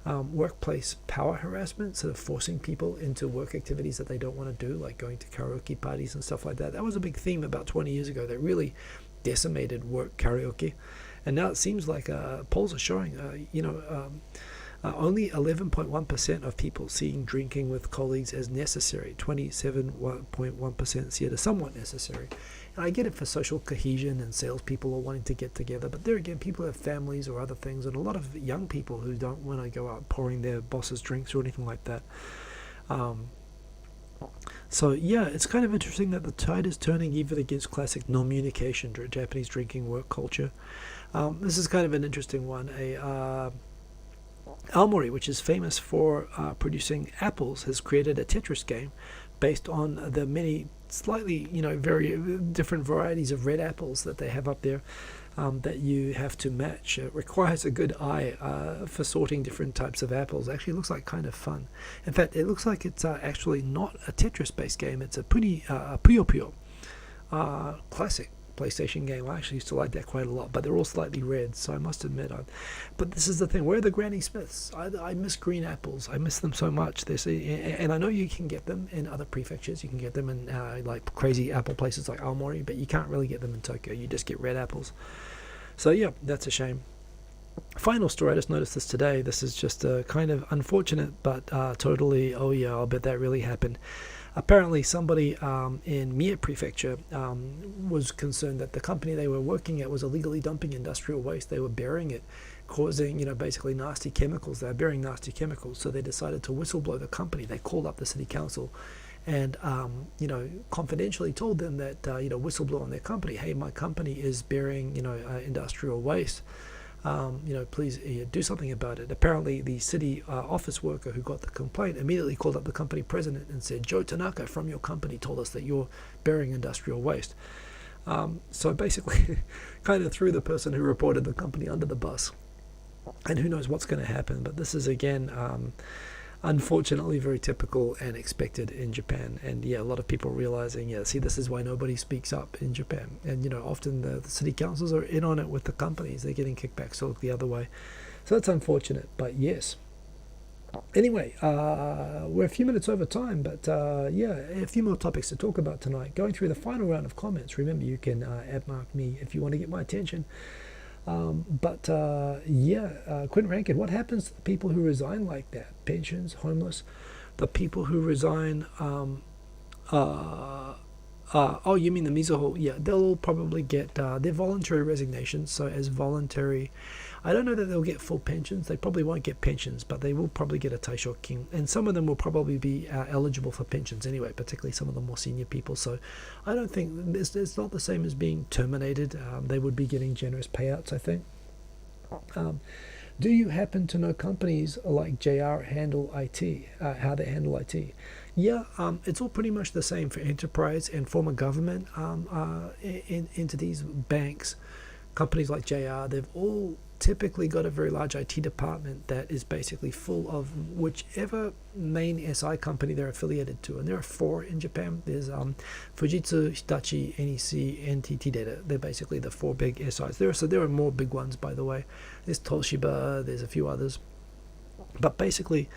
workplace power harassment, sort of forcing people into work activities that they don't want to do, like going to karaoke parties and stuff like that. That was a big theme about 20 years ago that really decimated work karaoke, and now it seems like polls are showing only 11.1% of people seeing drinking with colleagues as necessary. 27.1% see it as somewhat necessary. And I get it for social cohesion, and salespeople are wanting to get together, but there again, people have families or other things, and a lot of young people who don't want to go out pouring their bosses drinks or anything like that. So yeah, it's kind of interesting that the tide is turning even against classic non-communication Japanese drinking work culture. This is kind of an interesting one. Aomori, which is famous for producing apples, has created a Tetris game based on the many slightly, very different varieties of red apples that they have up there. that you have to match. It requires a good eye for sorting different types of apples. Actually, it looks like kind of fun. In fact, it looks like it's actually not a Tetris-based game. It's a pretty Puyo Puyo classic PlayStation game. I actually used to like that quite a lot, but they're all slightly red, so I must admit. But this is the thing. Where are the Granny Smiths? I miss green apples. I miss them so much. And I know you can get them in other prefectures. You can get them in like crazy apple places like Aomori, but you can't really get them in Tokyo. You just get red apples. So yeah, that's a shame. Final story. I just noticed this today. This is just kind of unfortunate, but totally, oh yeah, I'll bet that really happened. Apparently somebody in Mie Prefecture was concerned that the company they were working at was illegally dumping industrial waste. They were burying it, causing, basically nasty chemicals. They were burying nasty chemicals. So they decided to whistleblow the company. They called up the city council and, confidentially told them that, whistleblow on their company. Hey, my company is burying, industrial waste. Please do something about it. Apparently, the city office worker who got the complaint immediately called up the company president and said, Joe Tanaka from your company told us that you're burying industrial waste. So basically, kind of threw the person who reported the company under the bus. And who knows what's going to happen. But this is, again, unfortunately very typical and expected in Japan. And yeah, a lot of people realizing, see, this is why nobody speaks up in Japan. And often the city councils are in on it with the companies. They're getting kickbacks, so look the other way. So that's unfortunate, but yes. Anyway, we're a few minutes over time, but a few more topics to talk about tonight. Going through the final round of comments. Remember, you can mark me if you want to get my attention. Quentin Rankin, what happens to the people who resign like that? Pensions, homeless, the people who resign, you mean the Mizuho? Yeah, they'll all probably get their voluntary resignations. So as voluntary, I don't know that they'll get full pensions. They probably won't get pensions, but they will probably get a taishokin. And some of them will probably be eligible for pensions anyway, particularly some of the more senior people. So I don't think it's not the same as being terminated. They would be getting generous payouts, I think. Do you happen to know companies like JR handle IT, how they handle IT? Yeah, it's all pretty much the same for enterprise and former government entities, banks, companies like JR. They've all typically got a very large IT department that is basically full of whichever main SI company they're affiliated to. And there are 4 in Japan. There's Fujitsu, Hitachi, NEC, NTT Data. They're basically the 4 big SIs. There are more big ones, by the way. There's Toshiba, there's a few others. But basically,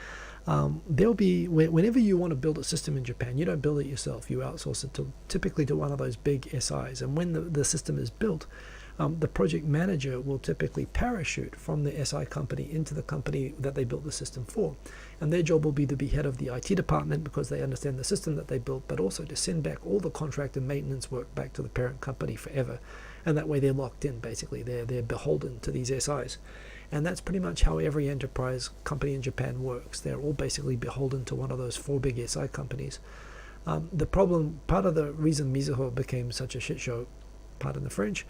there'll be, whenever you want to build a system in Japan, you don't build it yourself. You outsource it typically to one of those big SIs. And when the system is built, the project manager will typically parachute from the SI company into the company that they built the system for. And their job will be to be head of the IT department because they understand the system that they built, but also to send back all the contract and maintenance work back to the parent company forever. And that way they're locked in, basically. They're beholden to these SIs. And that's pretty much how every enterprise company in Japan works. They're all basically beholden to one of those 4 big SI companies. The problem, part of the reason Mizuho became such a shit show, pardon the French,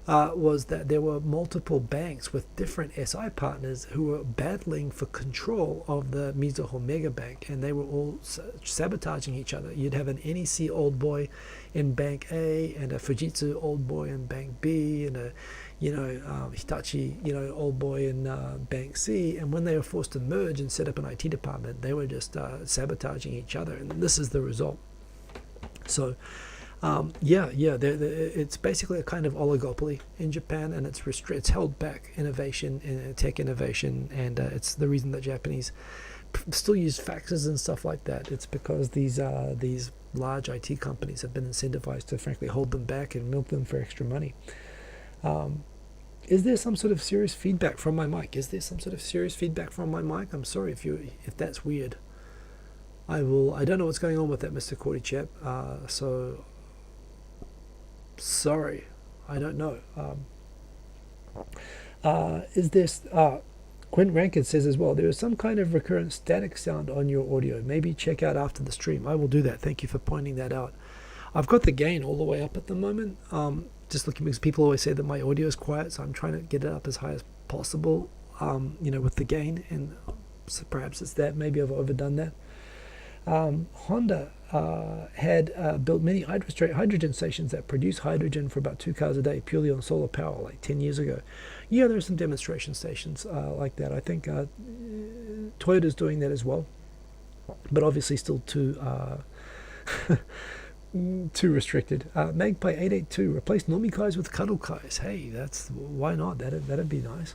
was that there were multiple banks with different SI partners who were battling for control of the Mizuho Mega Bank, and they were all sabotaging each other. You'd have an NEC old boy in Bank A, and a Fujitsu old boy in Bank B, and a Hitachi old boy in Bank C. And when they were forced to merge and set up an IT department, they were just sabotaging each other, and this is the result. So it's basically a kind of oligopoly in Japan, and it's held back innovation and tech innovation, and it's the reason that Japanese still use faxes and stuff like that. It's because these large IT companies have been incentivized to frankly hold them back and milk them for extra money. Is there some sort of serious feedback from my mic? I'm sorry if that's weird. I don't know what's going on with that, Mr. Cordy Chap. So sorry, I don't know. Is this Quentin Rankin says as well, there is some kind of recurrent static sound on your audio. Maybe check out after the stream. I will do that. Thank you for pointing that out. I've got the gain all the way up at the moment. Just looking, because people always say that my audio is quiet, so I'm trying to get it up as high as possible, with the gain, and so perhaps it's that. Maybe I've overdone that. Honda had built many hydrogen stations that produce hydrogen for about 2 cars a day purely on solar power, like 10 years ago. Yeah, there are some demonstration stations like that. I think Toyota's doing that as well, but obviously still too too restricted. Magpie 882 replaced normie kais with cuddle kais. Hey, that's why not? That'd be nice.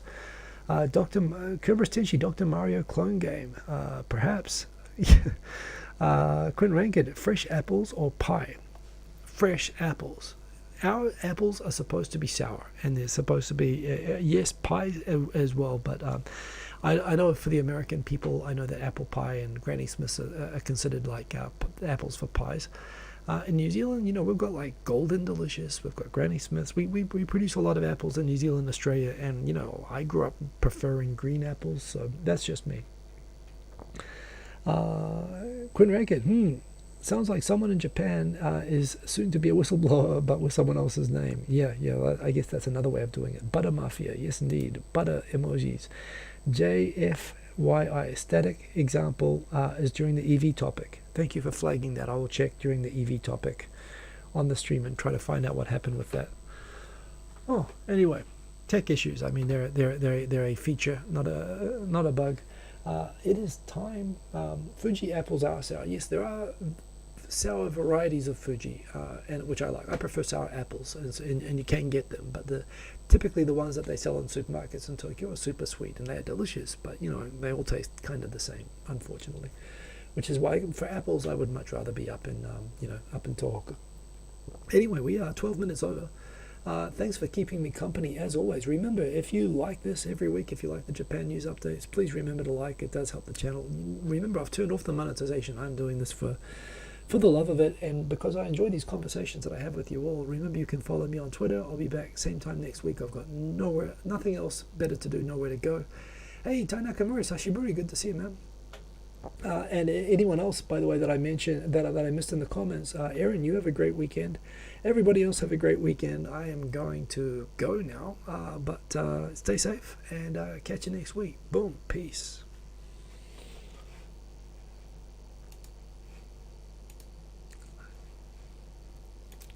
Dr. Kerberos Tenshi, Dr. Mario clone game, perhaps. Quinn Rankin, fresh apples or pie? Fresh apples. Our apples are supposed to be sour, and they're supposed to be yes, pie as well. But I know for the American people, I know that apple pie and Granny Smiths are considered like apples for pies. In New Zealand, we've got like Golden Delicious, we've got Granny Smiths. We produce a lot of apples in New Zealand, Australia, and I grew up preferring green apples, so that's just me. Quinn Rankin, sounds like someone in Japan is soon to be a whistleblower, but with someone else's name. Yeah, I guess that's another way of doing it. Butter Mafia, yes indeed. Butter emojis. JFYI, static example is during the EV topic. Thank you for flagging that. I will check during the EV topic on the stream and try to find out what happened with that. Oh, anyway, tech issues. I mean, they're a feature, not a bug. It is time. Fuji apples are sour. Yes, there are sour varieties of Fuji, and which I like. I prefer sour apples, and you can get them, but typically the ones that they sell in supermarkets in Tokyo are super sweet, and they are delicious. But they all taste kind of the same, unfortunately. Which is why for apples I would much rather be up in Tohoku. Anyway, we are 12 minutes over. Thanks for keeping me company as always. Remember, if you like this every week, if you like the Japan news updates, please remember to like. It does help the channel. Remember, I've turned off the monetization. I'm doing this for the love of it, and because I enjoy these conversations that I have with you all. Remember, you can follow me on Twitter. I'll be back same time next week. I've got nothing else better to do, nowhere to go. Hey, Tai Nakamura, Sashiburi, good to see you, man. And anyone else, by the way, that I mentioned that I missed in the comments, Aaron, you have a great weekend. Everybody else have a great weekend. I am going to go now, but stay safe and catch you next week. Boom, peace.